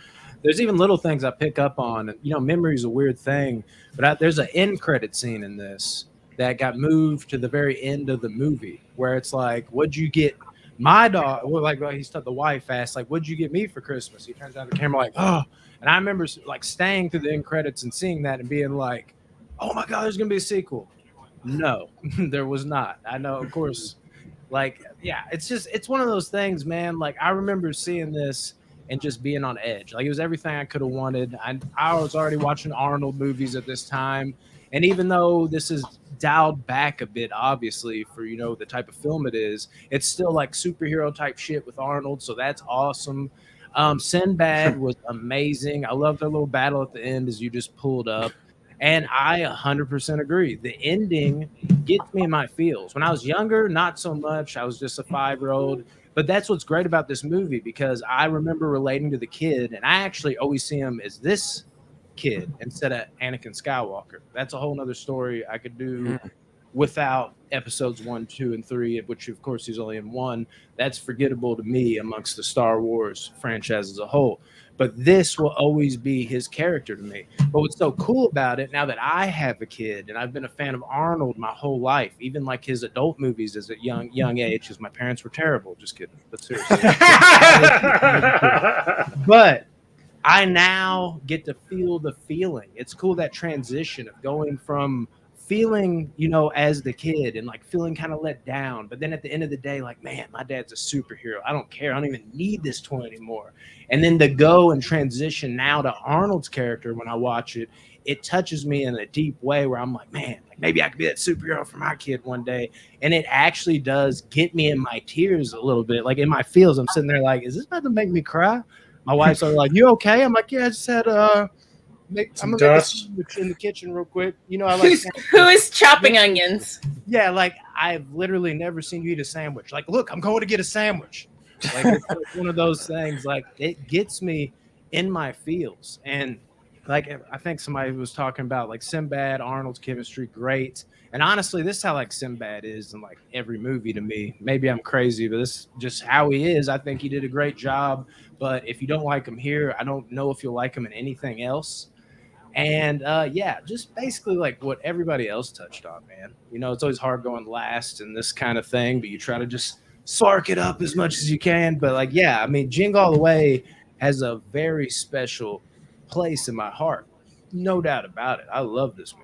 There's even little things I pick up on. Memory is a weird thing, but there's an end credit scene in this that got moved to the very end of the movie, where it's like, "What'd you get my dog?" Well, like the wife asked, like, "What'd you get me for Christmas?" He turns out the camera like, "Oh," And I remember like staying through the end credits and seeing that and being like, oh my God, there's going to be a sequel. No, there was not. I know, of course, like, yeah, it's one of those things, man. Like, I remember seeing this and just being on edge. Like, it was everything I could have wanted. I was already watching Arnold movies at this time. And even though this is dialed back a bit, obviously, for, you know, the type of film it is, it's still like superhero type shit with Arnold. So that's awesome. Sinbad was amazing. I love their little battle at the end as you just pulled up. And I 100% agree. The ending gets me in my feels. When I was younger, not so much. I was just a 5-year-old. But that's what's great about this movie, because I remember relating to the kid, and I actually always see him as this kid instead of Anakin Skywalker. That's a whole nother story I could do without episodes 1, 2, and 3, which of course he's only in 1. That's forgettable to me amongst the Star Wars franchise as a whole. But this will always be his character to me. But what's so cool about it, now that I have a kid and I've been a fan of Arnold my whole life, even like his adult movies as a young age, because my parents were terrible. Just kidding. But seriously. But I now get to feel the feeling. It's cool, that transition of going from feeling, you know, as the kid and like feeling kind of let down. But then at the end of the day, like, man, my dad's a superhero. I don't care. I don't even need this toy anymore. And then to go and transition now to Arnold's character, when I watch it, it touches me in a deep way where I'm like, man, like maybe I could be that superhero for my kid one day. And it actually does get me in my tears a little bit, like in my feels. I'm sitting there like, is this about to make me cry? My wife's like, you okay? I'm like, yeah, I just had I'm gonna make a sandwich in the kitchen real quick. You know, I like who is chopping onions? Yeah, like I've literally never seen you eat a sandwich. Like, look, I'm going to get a sandwich. Like, it's like one of those things. Like, it gets me in my feels. And like, I think somebody was talking about like Sinbad, Arnold's chemistry, great. And honestly, this is how like Sinbad is in like every movie to me. Maybe I'm crazy, but this is just how he is. I think he did a great job. But if you don't like him here, I don't know if you'll like him in anything else. And yeah, just basically like what everybody else touched on, man. You know, it's always hard going last and this kind of thing, but you try to just sark it up as much as you can. But like, yeah, I mean, Jingle All the Way has a very special place in my heart. No doubt about it. I love this movie.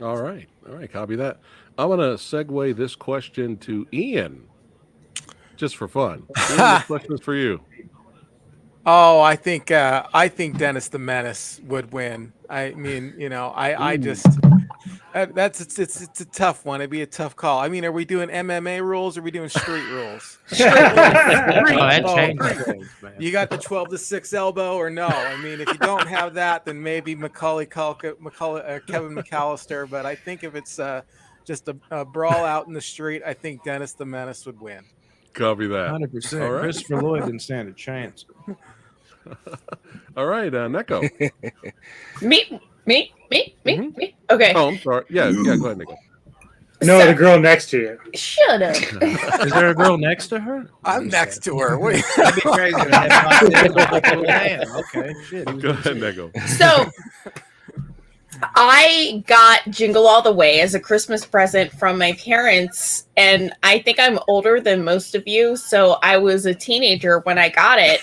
All right. Copy that. I'm going to segue this question to Ian, just for fun. Ian, this question is for you. Oh, I think Dennis the Menace would win. I mean, you know, I just it's a tough one. It'd be a tough call. I mean, are we doing MMA rules or are we doing street rules? You got the 12-6 elbow or no? I mean, if you don't have that, then maybe Kevin McAllister. But I think if it's just a brawl out in the street, I think Dennis the Menace would win. Copy that. 100%. All right. Christopher Lloyd didn't stand a chance. All right, Neko. Me. Okay. Oh, I'm sorry. Yeah, go ahead, Neko. No, the girl next to you. Shut up. Is there a girl next to her? I'm next to her. That'd be crazy. Okay, shit. Go ahead, Neko. So I got Jingle All the Way as a Christmas present from my parents, and I think I'm older than most of you, so I was a teenager when I got it.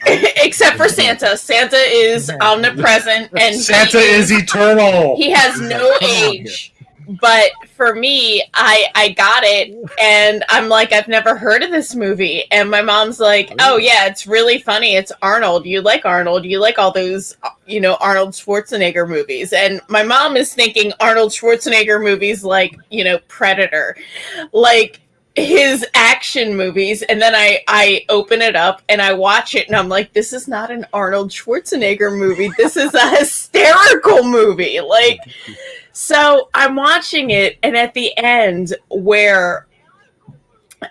Except for Santa. Santa is omnipresent, and Santa is eternal. He has no age. But for me, I got it, and I'm like, I've never heard of this movie. And my mom's like, oh yeah, it's really funny. It's Arnold. You like Arnold. You like all those, you know, Arnold Schwarzenegger movies. And my mom is thinking Arnold Schwarzenegger movies like, you know, Predator, like his action movies. And then I open it up and I watch it and I'm like, this is not an Arnold Schwarzenegger movie. This is a hysterical movie. Like, so I'm watching it, and at the end where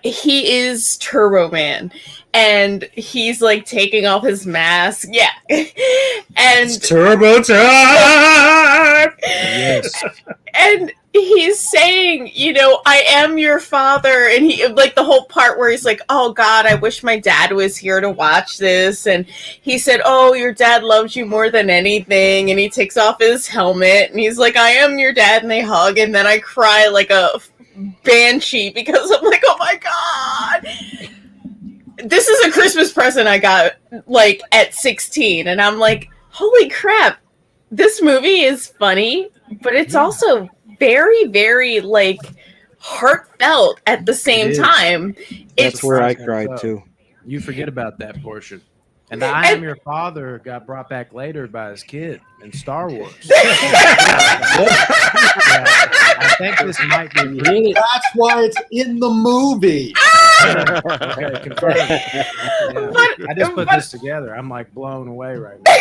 he is Turbo Man and he's like taking off his mask. Yeah. And it's Turbo time. Yes. And he's saying, you know, I am your father. And he, like, the whole part where he's like, oh God, I wish my dad was here to watch this. And he said, oh, your dad loves you more than anything. And he takes off his helmet and he's like, I am your dad. And they hug. And then I cry like a banshee because I'm like, oh my God. This is a Christmas present I got like at 16. And I'm like, holy crap, this movie is funny, but it's also very, very like heartfelt at the same time. That's where I cried too. You forget about that portion. And the I Am Your Father got brought back later by his kid in Star Wars. I think this might be Really? That's why it's in the movie. okay, confirmed. Yeah. I just put this together. I'm like blown away right now.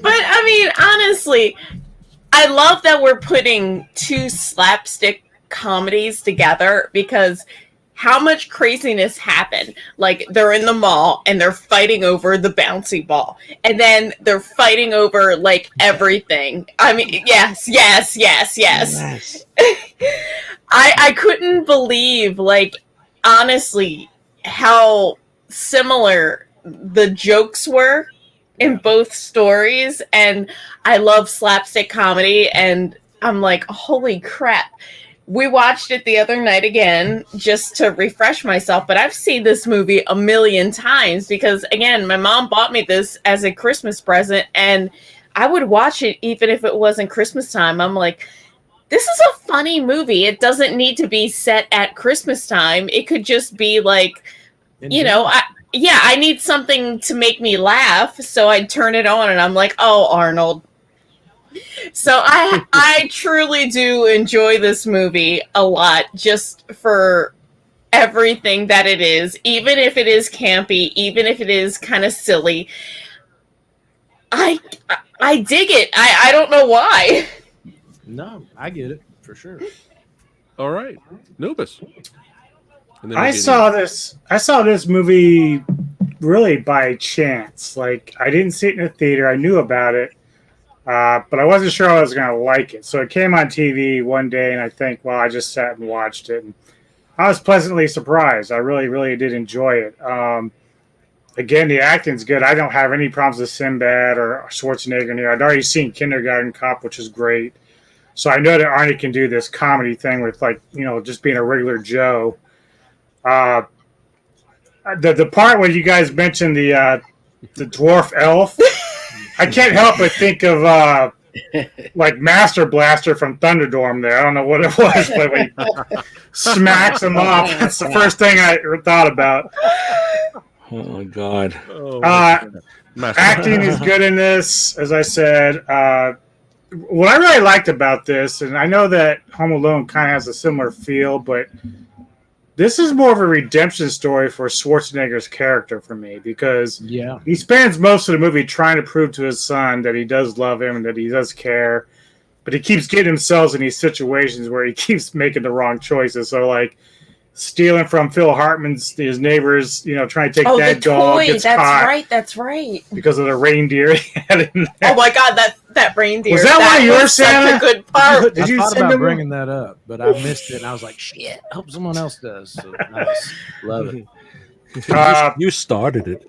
But I mean, honestly, I love that we're putting two slapstick comedies together because how much craziness happened. Like they're in the mall and they're fighting over the bouncy ball. And then they're fighting over like everything. I mean, yes. I couldn't believe, like, honestly, how similar the jokes were in both stories. And I love slapstick comedy. And I'm like, holy crap. We watched it the other night again just to refresh myself, but I've seen this movie a million times because, again, my mom bought me this as a Christmas present, and I would watch it even if it wasn't Christmas time. I'm like, this is a funny movie. It doesn't need to be set at Christmas time. It could just be like, I need something to make me laugh, so I'd turn it on, and I'm like, oh, Arnold. So I truly do enjoy this movie a lot just for everything that it is, even if it is campy, even if it is kind of silly. I dig it. I don't know why. No, I get it for sure. All right, Nubis. I saw this movie really by chance. Like, I didn't see it in a theater. I knew about it. But I wasn't sure I was going to like it. So it came on TV one day, and I think, well, I just sat and watched it. And I was pleasantly surprised. I really, really did enjoy it. Again, the acting's good. I don't have any problems with Sinbad or Schwarzenegger in here. I'd already seen Kindergarten Cop, which is great. So I know that Arnie can do this comedy thing with, like, just being a regular Joe. The part where you guys mentioned the dwarf elf, I can't help but think of like Master Blaster from Thunderdome there. I don't know what it was, but when he smacks him off, that's the first thing I thought about. Oh my God. Acting is good in this, as I said. What I really liked about this, and I know that Home Alone kind of has a similar feel, but this is more of a redemption story for Schwarzenegger's character for me because he spends most of the movie trying to prove to his son that he does love him and that he does care, but he keeps getting himself in these situations where he keeps making the wrong choices. So, like, stealing from Phil Hartman's his neighbors, trying to take that dog. Toy. Gets That's caught right. That's right. because of the reindeer he had in there. Oh my God, that reindeer. Was that one of yours, was such Santa? a good part. Did I you thought send about him bringing that up, but I missed it, and I was like, shit, I hope someone else does. So, nice. Love it. You started it.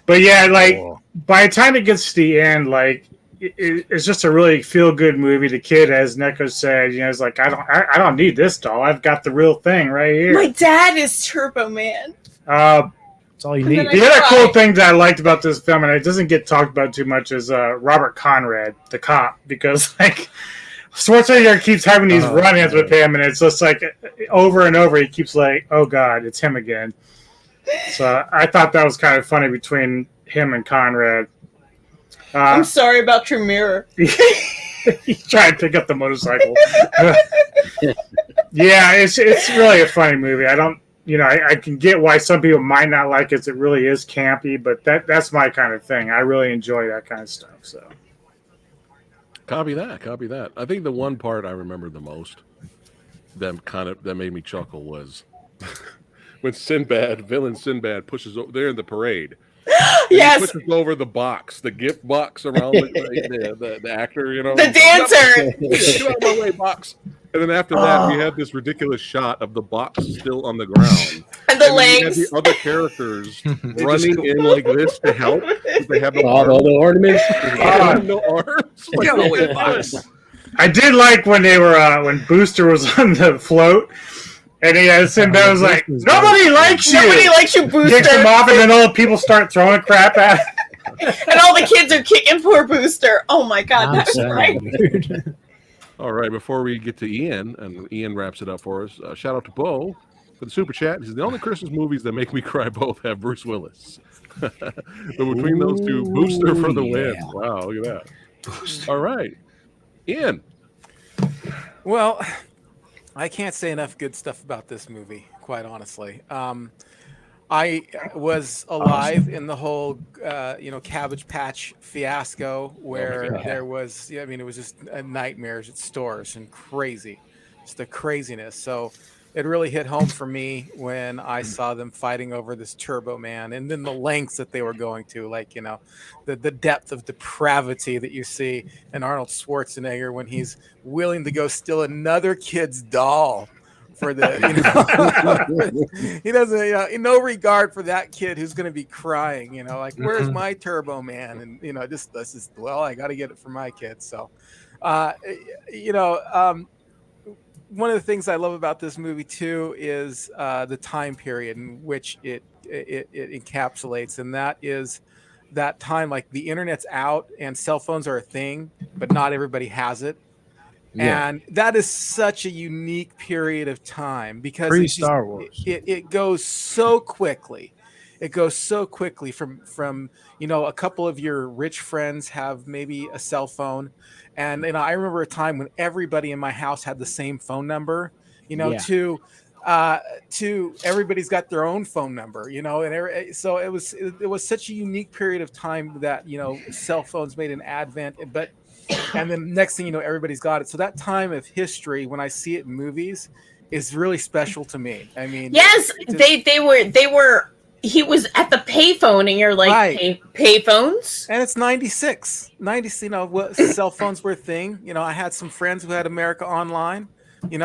But yeah, like, by the time it gets to the end, like, it's just a really feel-good movie. The kid, as Neko said, is like, I don't need this doll. I've got the real thing right here. My dad is Turbo Man. That's all you need. The other cool thing that I liked about this film, and it doesn't get talked about too much, is Robert Conrad, the cop, because, like, Schwarzenegger keeps having these run-ins with him, and it's just like over and over he keeps like, oh God, it's him again. So I thought that was kind of funny between him and Conrad. I'm sorry about your mirror. He's trying to pick up the motorcycle. Yeah, it's really a funny movie. I can get why some people might not like it. It really is campy, but that's my kind of thing. I really enjoy that kind of stuff. So, copy that. I think the one part I remember the most that made me chuckle was when villain Sinbad pushes over. They're in the parade. Yes. He pushes over the box, the gift box around the actor, the dancer. Get out of my way, box. And then after that, we had this ridiculous shot of the box still on the ground, and the legs. We had the other characters running in like this to help. They have all the ornaments. No arms. Like, Get away, box. I did like when they were when Booster was on the float. And Sinbad's like, nobody likes you. Nobody likes you, Booster. Kicks him off, and then all the people start throwing crap at him. And all the kids are kicking poor Booster. Oh my God, that's right. All right, before we get to Ian, and Ian wraps it up for us, shout out to Bo for the super chat. He says, the only Christmas movies that make me cry both have Bruce Willis. But between those two, Booster for the win. Wow, look at that. All right, Ian. Well, I can't say enough good stuff about this movie, quite honestly. I was alive in the whole, Cabbage Patch fiasco where there was, it was just nightmares at stores and crazy, just the craziness. So it really hit home for me when I saw them fighting over this Turbo Man, and then the lengths that they were going to, like, the depth of depravity that you see in Arnold Schwarzenegger when he's willing to go steal another kid's doll for the, he doesn't, no regard for that kid who's going to be crying, like, where's my Turbo Man? And, this is, well, I got to get it for my kid. So, one of the things I love about this movie too is the time period in which it encapsulates, and that is that time, like, the internet's out and cell phones are a thing, but not everybody has it. Yeah. And that is such a unique period of time because pre-Star Wars. It goes so quickly. It goes so quickly from a couple of your rich friends have maybe a cell phone, and I remember a time when everybody in my house had the same phone number. To everybody's got their own phone number. So it was such a unique period of time that cell phones made an advent, and then next thing you know, everybody's got it. So that time of history, when I see it in movies, is really special to me. I mean, yes, they were. He was at the payphone, and you're like, right. Payphones? And it's 96. Cell phones were a thing. I had some friends who had America Online. It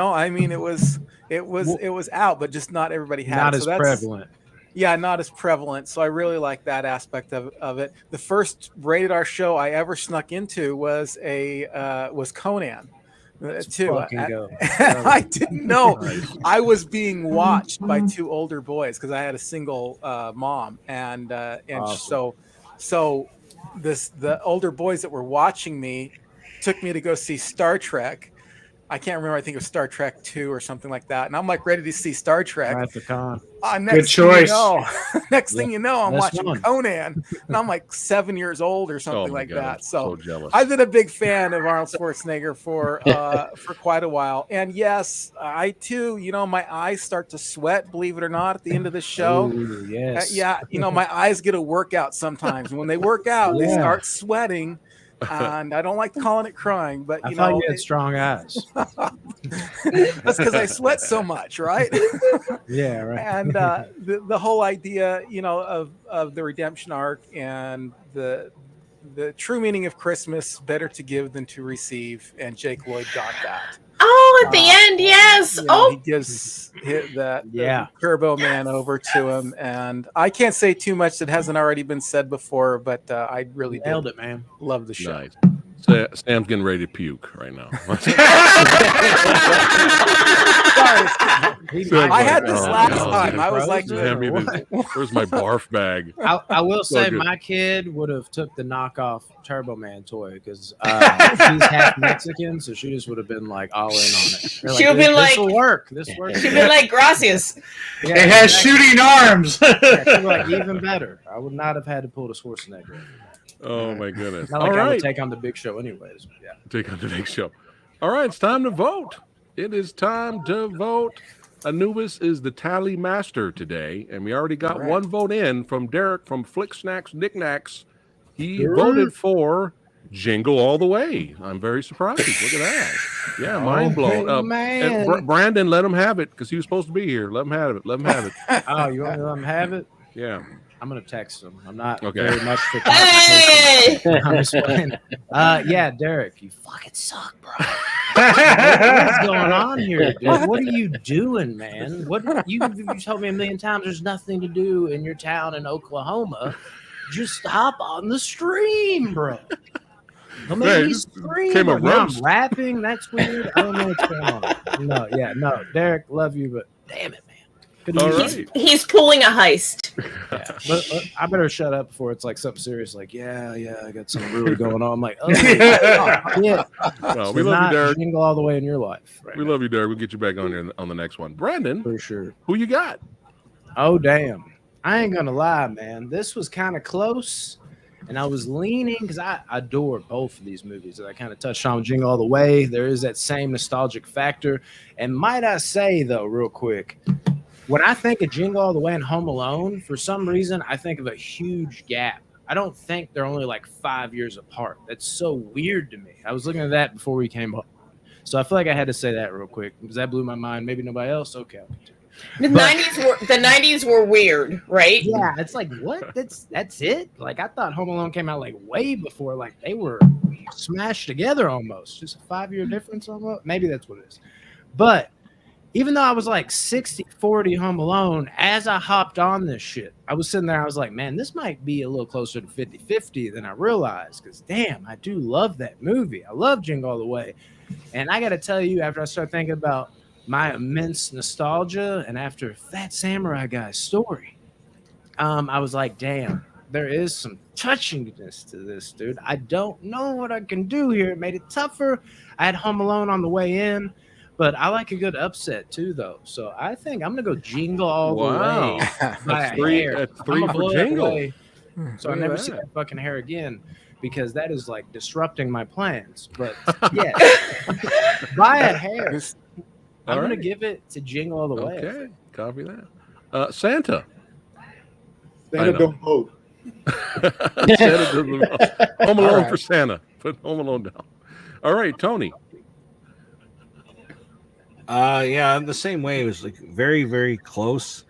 was out, but just not everybody had not it. As prevalent. Yeah, not as prevalent. So I really like that aspect of it. The first rated R show I ever snuck into was Conan. Too. I didn't know I was being watched by two older boys because I had a single mom, and awesome. so the older boys that were watching me took me to go see Star Trek. I can't remember. I think it was Star Trek 2 or something like that. And I'm like ready to see Star Trek. Right at the con. Good choice. Next thing you know, I'm watching Conan, and I'm like 7 years old or something like that. So I've been a big fan of Arnold Schwarzenegger for quite a while. And yes, I too, my eyes start to sweat, believe it or not, at the end of the show. Ooh, yes. My eyes get a workout sometimes. And when they work out, they start sweating. And I don't like calling it crying, but I thought you had strong eyes. That's because I sweat so much, right? Yeah, right. And the whole idea, of the redemption arc and the true meaning of Christmas, better to give than to receive, and Jake Lloyd got that. Oh, at the end, yes. He gives the Turbo Man over to him, and I can't say too much that hasn't already been said before, but I really nailed it, man. Love the show. Nice. Sam's getting ready to puke right now. I had this last time. I was like, "Where's my barf bag?" I will say my kid would have took the knockoff Turbo Man toy because she's half Mexican, so she just would have been like all in on it. She would have been like, "This will work. This works." She'd been like, "Gracias." Yeah, it has shooting arms. She'd like, even better. I would not have had to pull the Schwarzenegger. Oh my goodness! Not like I would take on the Big Show, anyways. Yeah, take on the Big Show. All right, it's time to vote. It is time to vote. Anubis is the tally master today, and we already got one vote in from Derek from Flick Snacks Knickknacks. He voted for Jingle All the Way. I'm very surprised. Look at that. Yeah, mind blown. Man. And Brandon, let him have it because he was supposed to be here. Let him have it. Let him have it. Oh, you want me to let him have it? Yeah. I'm gonna text him. I'm not okay. Very much for conversation. I'm just playing. Yeah, Derek, you fucking suck, bro. What's going on here, dude? What are you doing, man? What you told me a million times there's nothing to do in your town in Oklahoma. Just hop on the stream, bro. Well, maybe he's streaming. Now I'm rapping. That's weird. I don't know what's going on. No, Derek, love you, but damn it, man. All right. He's pulling a heist. Yeah. But I better shut up before it's like something serious. Like, yeah, I got something really going on. I'm like, oh, yeah. Well, we love you, Derek. Jingle all the way in your life. Right we love you, Derek. We'll get you back on here on the next one. Brandon, for sure. Who you got? Oh, damn. I ain't gonna lie, man. This was kind of close. And I was leaning because I adore both of these movies that I kind of touched on. Jingle All the Way. There is that same nostalgic factor. And might I say, though, real quick, when I think of Jingle All the Way and Home Alone, for some reason, I think of a huge gap. I don't think they're only like 5 years apart. That's so weird to me. I was looking at that before we came up. So I feel like I had to say that real quick because that blew my mind. Maybe nobody else? Okay, I'll continue. The 90s were weird, right? Yeah, it's like, what? That's it? Like, I thought Home Alone came out like way before. Like, they were smashed together almost. Just a 5-year difference almost. Maybe that's what it is. But even though I was like 60-40 Home Alone, as I hopped on this shit, I was sitting there, I was like, man, this might be a little closer to 50-50 than I realized. Because, damn, I do love that movie. I love Jingle All the Way. And I got to tell you, after I started thinking about my immense nostalgia and after PhatSamuraiGuy's story, I was like, damn, there is some touchingness to this, dude. I don't know what I can do here. It made it tougher. I had Home Alone on the way in, but I like a good upset too, though. So I think I'm gonna go Jingle All the Way. That's three for Jingle. So I never see that fucking hair again because that is like disrupting my plans. But yeah, buy a hair. I'm going to give it to Jingle All the Way. Okay, copy that. Santa. Santa don't vote. Santa doesn't vote. Home Alone for Santa. Put Home Alone down. All right, Tony. Yeah, I'm the same way. It was like very, very close.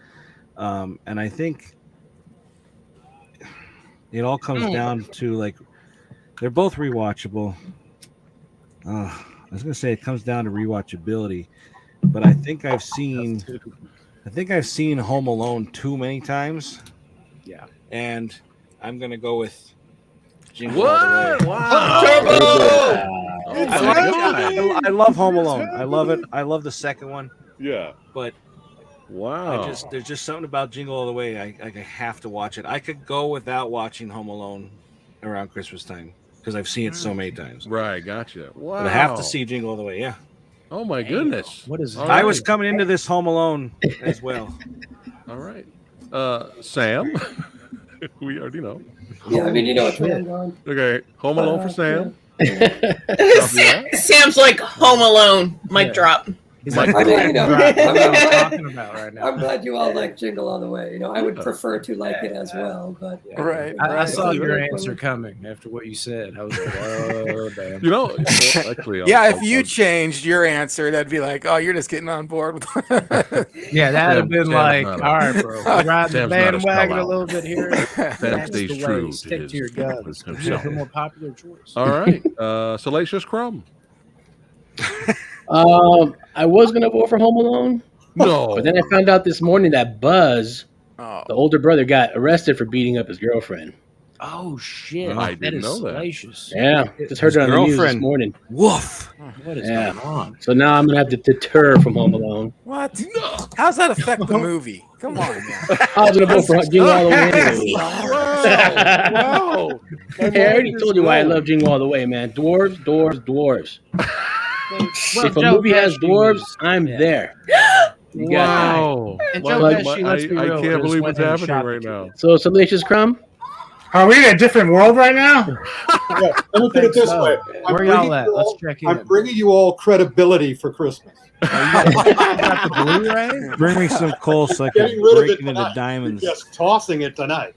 And I think it all comes down to like, they're both rewatchable. I was going to say it comes down to rewatchability. But I think I've seen Home Alone too many times. Yeah. And I'm gonna go with Jingle All the Way. Wow. I love Home Alone. I love it. I love the second one. Yeah. But wow. There's just something about Jingle All the Way. I have to watch it. I could go without watching Home Alone around Christmas time because I've seen it so many times. Right, gotcha. Wow. But I have to see Jingle All the Way, yeah. Oh my goodness! What is that? I was coming into this Home Alone as well. All right, Sam. We already know. Yeah, I mean, you know what's going on. Okay, Home Alone for Sam. Sam's like Home Alone. Mic drop. He's like, I mean, you know, talking about right now. I'm glad you all like Jingle All the Way. You know, I would prefer to like it as well, but Right. I saw your answer coming after what you said. I was like, oh damn. You know, actually, Yeah, if you changed your answer, that'd be like, oh, you're just getting on board with Yeah, that'd have been Sam's like, not all right, bro. We're riding the Sam's not a bandwagon a sellout. little bit here. Sam stays the way. true to Stick his to your guns. himself. The more popular choice. All right, Salacious Crumb. I was gonna vote for Home Alone, No, but then I found out this morning that Buzz, Oh. the older brother, got arrested for beating up his girlfriend. Oh shit! I that didn't is know that. salacious. Yeah, just heard it on the news this morning. Woof. What is Yeah. going on? So now I'm gonna have to deter from Home Alone. What? How's that affect the movie? Come on, man. I was gonna vote for Jingle All the Way anyway. Wow. Hey, I already told you why I love Jingle All the Way, man. Dwarves, dwarves, dwarves. If a movie has dwarves, I'm there. You got Wow. And Well, Joe I Pesci, let's be real, can't just believe went what's and happening shot right the now. that. So Salacious Crumb? Are we in a different world right now? Yeah, let me put it this so. way. Where y'all at? Let's check in. I'm bringing you all credibility for Christmas. Got the Blu-ray? Bring me some coal so I Getting can rid of break it it into tonight. diamonds. You're just tossing it tonight.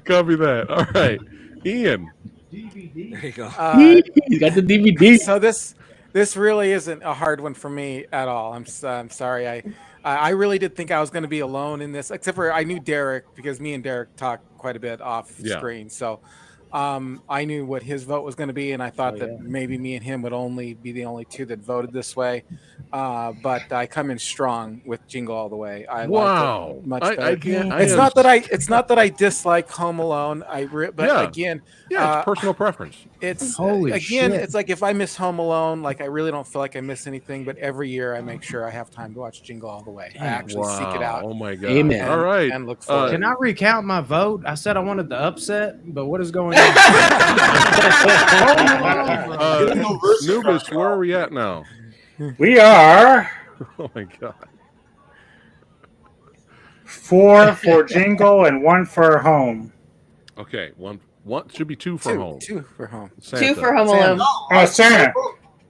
Copy that. All right, Ian. There you go. You got the DVD. So this really isn't a hard one for me at all. I'm sorry. I really did think I was going to be alone in this, except for I knew Derek because me and Derek talked quite a bit off Yeah. screen. So I knew what his vote was going to be, and I thought that maybe me and him would only be the only two that voted this way. But I come in strong with Jingle All the Way. I like it much better. It's not that I dislike Home Alone. Again, it's personal preference. It's Holy shit. It's like if I miss Home Alone, like I really don't feel like I miss anything. But every year I make sure I have time to watch Jingle All the Way. I actually seek it out. Oh my god! Amen. All right, and look forward. Can I recount my vote? I said I wanted the upset, but what is going on? Nubis, where are we at now? We are Oh my god! 4 for Jingle and 1 for Home. Okay, one should be 2 for home. 2 for home. Santa. 2 for Home Alone. Santa.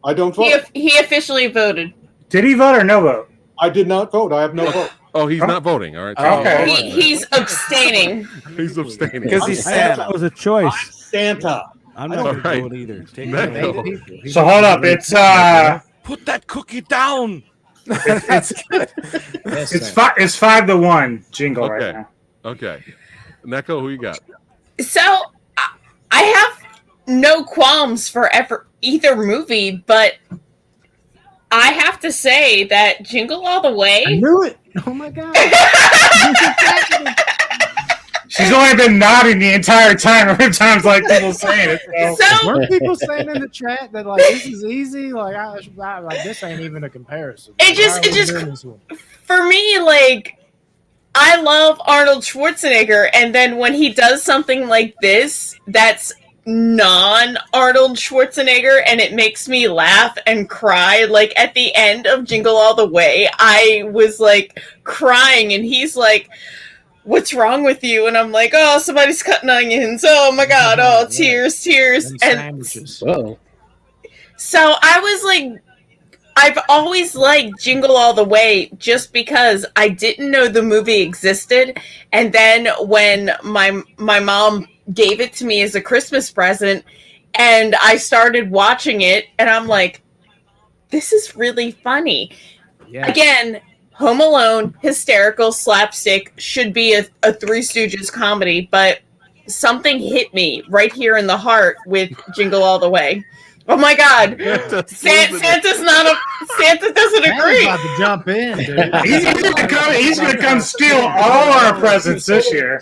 I don't vote. He officially voted. Did he vote or no vote? I did not vote. I have no vote. Oh, he's not voting. All right. Okay. He's abstaining. He's abstaining. Because he's Santa. That was a choice. I'm Santa. I'm not going to vote either. Take it. So hold up. It's Put that cookie down. it's 5-1 Jingle right now. Okay. Neko, who you got? So I have no qualms for either movie, but I have to say that Jingle All the Way. I knew it. Oh my god. She's only been nodding the entire time. Every time's like people saying it. So weren't people saying in the chat that like this is easy? Like like this ain't even a comparison. It just for me, like I love Arnold Schwarzenegger, and then when he does something like this, that's non-Arnold Schwarzenegger, and it makes me laugh and cry. Like at the end of Jingle All the Way, I was like crying, and he's like, "What's wrong with you?" And I'm like, "Oh, somebody's cutting onions. Oh my god! Oh, tears." And Whoa. so I was like, I've always liked Jingle All the Way just because I didn't know the movie existed, and then when my mom gave it to me as a Christmas present, and I started watching it, and I'm like, this is really funny. Yeah. Again, Home Alone, hysterical, slapstick, should be a Three Stooges comedy, but something hit me right here in the heart with Jingle All the Way. Oh my god. Santa doesn't agree. About to jump in, dude. He's gonna come steal all our presents this year.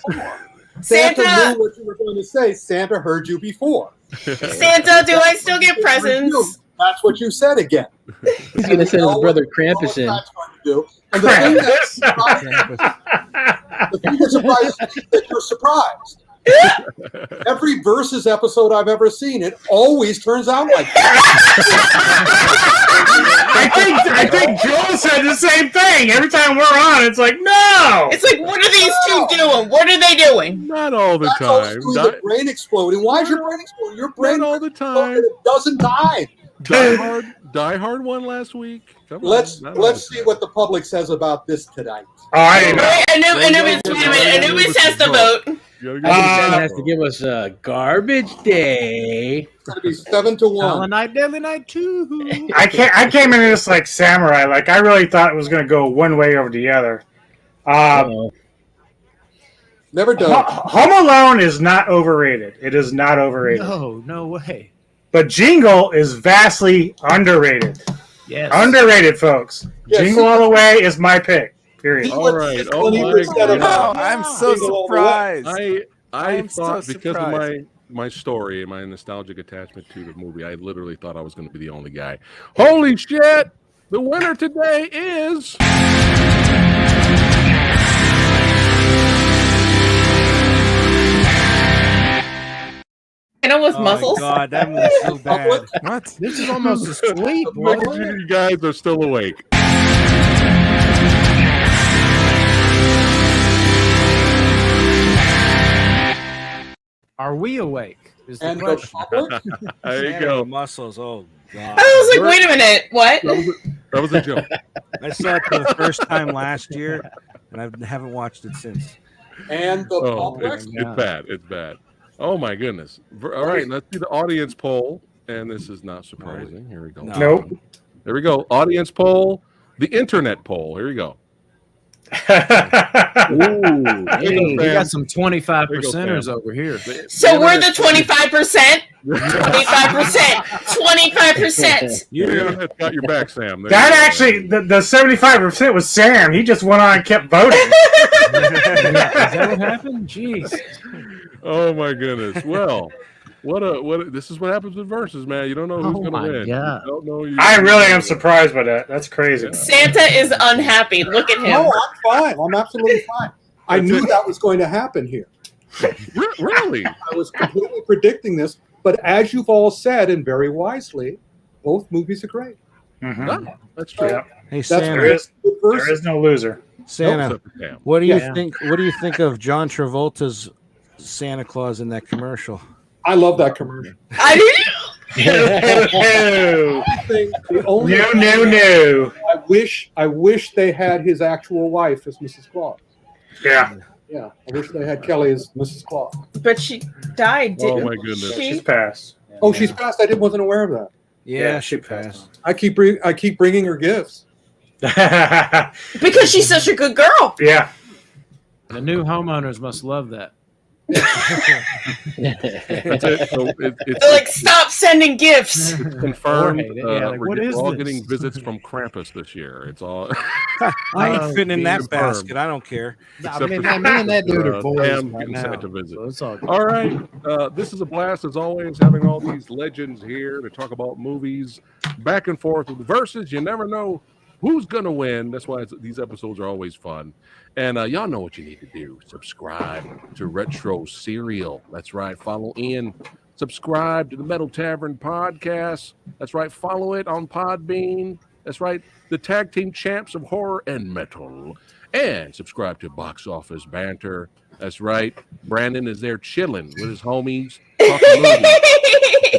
Santa knew what you were going to say. Santa heard you before. Santa, do I still get presents? That's what you said again. He's going to send his brother Krampus in. That's what you do. And the thing that surprised me is that you're surprised. Every Versus episode I've ever seen, it always turns out like that. I think Joel said the same thing. Every time we're on, it's like, no. It's like, what are these two doing? What are they doing? Not all the time. The brain exploding. Why is your brain exploding? Your brain all the time. It doesn't die. Die Hard won last week. Let's see what the public says about this tonight. Anubis has to vote. Santa has to give us a garbage day. It's going to be 7-1. Silent Night, Deadly Night 2. I came into this like samurai. Like I really thought it was going to go one way over the other. Never done. Home Alone is not overrated. It is not overrated. No way. But Jingle is vastly underrated. Yes. Underrated, folks. Yes. Jingle All the Way is my pick. Period. All right. I'm so surprised. I thought because of my story and my nostalgic attachment to the movie, I literally thought I was going to be the only guy. Holy shit! The winner today is With muscles. God, that was so bad. What? This is almost a sleep. You guys are still awake. Are we awake? Is the question. There you go. Muscles. Oh God. I was like, wait a minute. What? That was a joke. I saw it for the first time last year, and I haven't watched it since. And the public. It's bad. It's bad. Oh my goodness! All right, let's do the audience poll, and this is not surprising. Here we go. Nope. There we go. Audience poll, the internet poll. Here we go. Ooh, Hey, we Sam. got some 25 There you go, percenters Sam. over here. So we're the 25%. 25%. 25%. The internet's got your back, Sam. There That you go. actually, the 75% was Sam. He just went on and kept voting. Is that what happened? Jeez. Oh my goodness. Well, what this is what happens with verses, man. You don't know who's Oh gonna my win. God. You don't know I really am surprised by that. That's crazy. Santa is unhappy. Look at him. No, I'm fine. I'm absolutely fine. I knew that was going to happen here. Really? I was completely predicting this, but as you've all said, and very wisely, both movies are great. Mhm. No, that's true. Yeah. Hey That's Santa, There is no loser. Santa, Nope, except for Sam. what do you Yeah. think? What do you think of John Travolta's Santa Claus in that commercial? I love that commercial. I do. No, I think the only no. I wish they had his actual wife as Mrs. Claus. Yeah, Yeah, I wish they had Kelly as Mrs. Claus. But she died, Oh didn't my goodness. she? she's passed. Oh, she's passed. I wasn't aware of that. Yeah, she she passed. I keep bringing her gifts. Because she's such a good girl. Yeah. The new homeowners must love that. That's it. So it's They're like, stop sending gifts. confirmed. Or hate it. Yeah, like, what is we're all this? getting visits from Krampus this year. It's all. I ain't fitting in that confirmed. basket. I don't care. I Except mean, for me and that dude are boys Sam right getting now. Santa visit. So it's all good. All right. This is a blast as always, having all these legends here to talk about movies, back and forth with the verses. You never know who's gonna win. That's why these episodes are always fun. And y'all know what you need to do. Subscribe to Retro Serial. That's right. Follow Ian. Subscribe to the Metal Tavern podcast. That's right. Follow it on Podbean. That's right. The Tag Team Champs of Horror and Metal. And subscribe to Box Office Banter. That's right. Brandon is there chilling with his homies. Talking movies.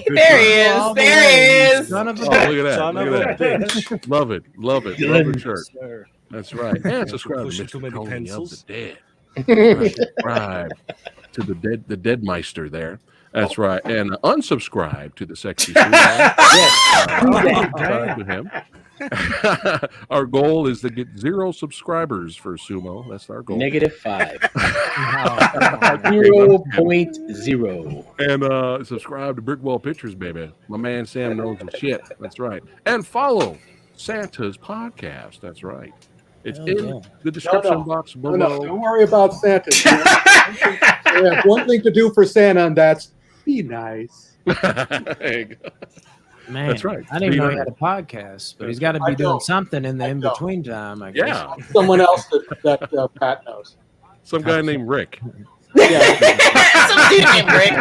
There he is. There he is. Son of a Oh, look at that. Son Look of at a that. bitch. Love it. Love it. Love the shirt. Sir. That's right. And subscribe to Pushing too Mr. many Tony pencils. of the Dead. Subscribe to the Deadmeister there. That's right. And unsubscribe to the Sexy Sumo. Subscribe to him. Our goal is to get 0 subscribers for Sumo. That's our goal. -5. Okay, 0.0. and subscribe to Brickwall Pictures, baby. My man Sam knows his shit. That's right. And follow Santa's podcast. That's right. It's in the description box below. No, don't worry about Santa. We have one thing to do for Santa, and that's be nice. There you go. Man, That's right. I didn't even know he Be had a podcast, but he's got to I be doing don't. something in the I in don't. between time. I guess. Yeah. Someone else that Pat knows. Some guy named Rick. Yeah. Some dude named Rick.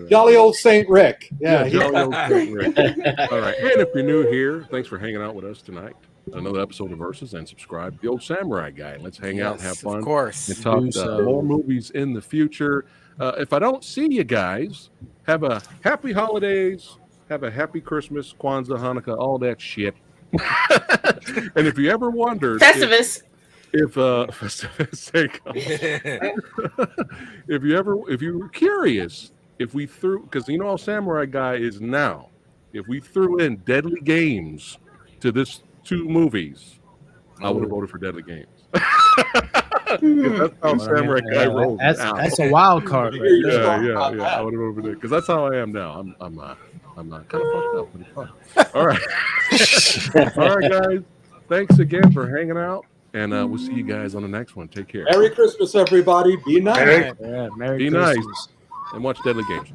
Jolly old Saint Rick. Yeah, Yeah. jolly old Saint Rick. All right. And if you're new here, thanks for hanging out with us tonight. Another episode of Versus, and subscribe to the Old Samurai Guy. Let's hang out and have fun. Of course. And talk Do so. more movies in the future. If I don't see you guys, have a happy holidays, have a happy Christmas, Kwanzaa, Hanukkah, all that shit. And if you ever wondered Festivus. if if you were curious, if we threw, because you know how Samurai Guy is now, if we threw in Deadly Games to this 2 movies, I would have voted for Deadly Games. 'Cause that's how Samurai Guy rolls. now. That's a wild card. Right You're there. strong Yeah, about yeah. that. I would have voted for that because that's how I am now. I'm kind of fucked up, but it's fun. All right, all right, guys. Thanks again for hanging out, and we'll see you guys on the next one. Take care. Merry Christmas, everybody. Be nice. Merry- Yeah, Merry Be nice. Christmas. And watch Deadly Games.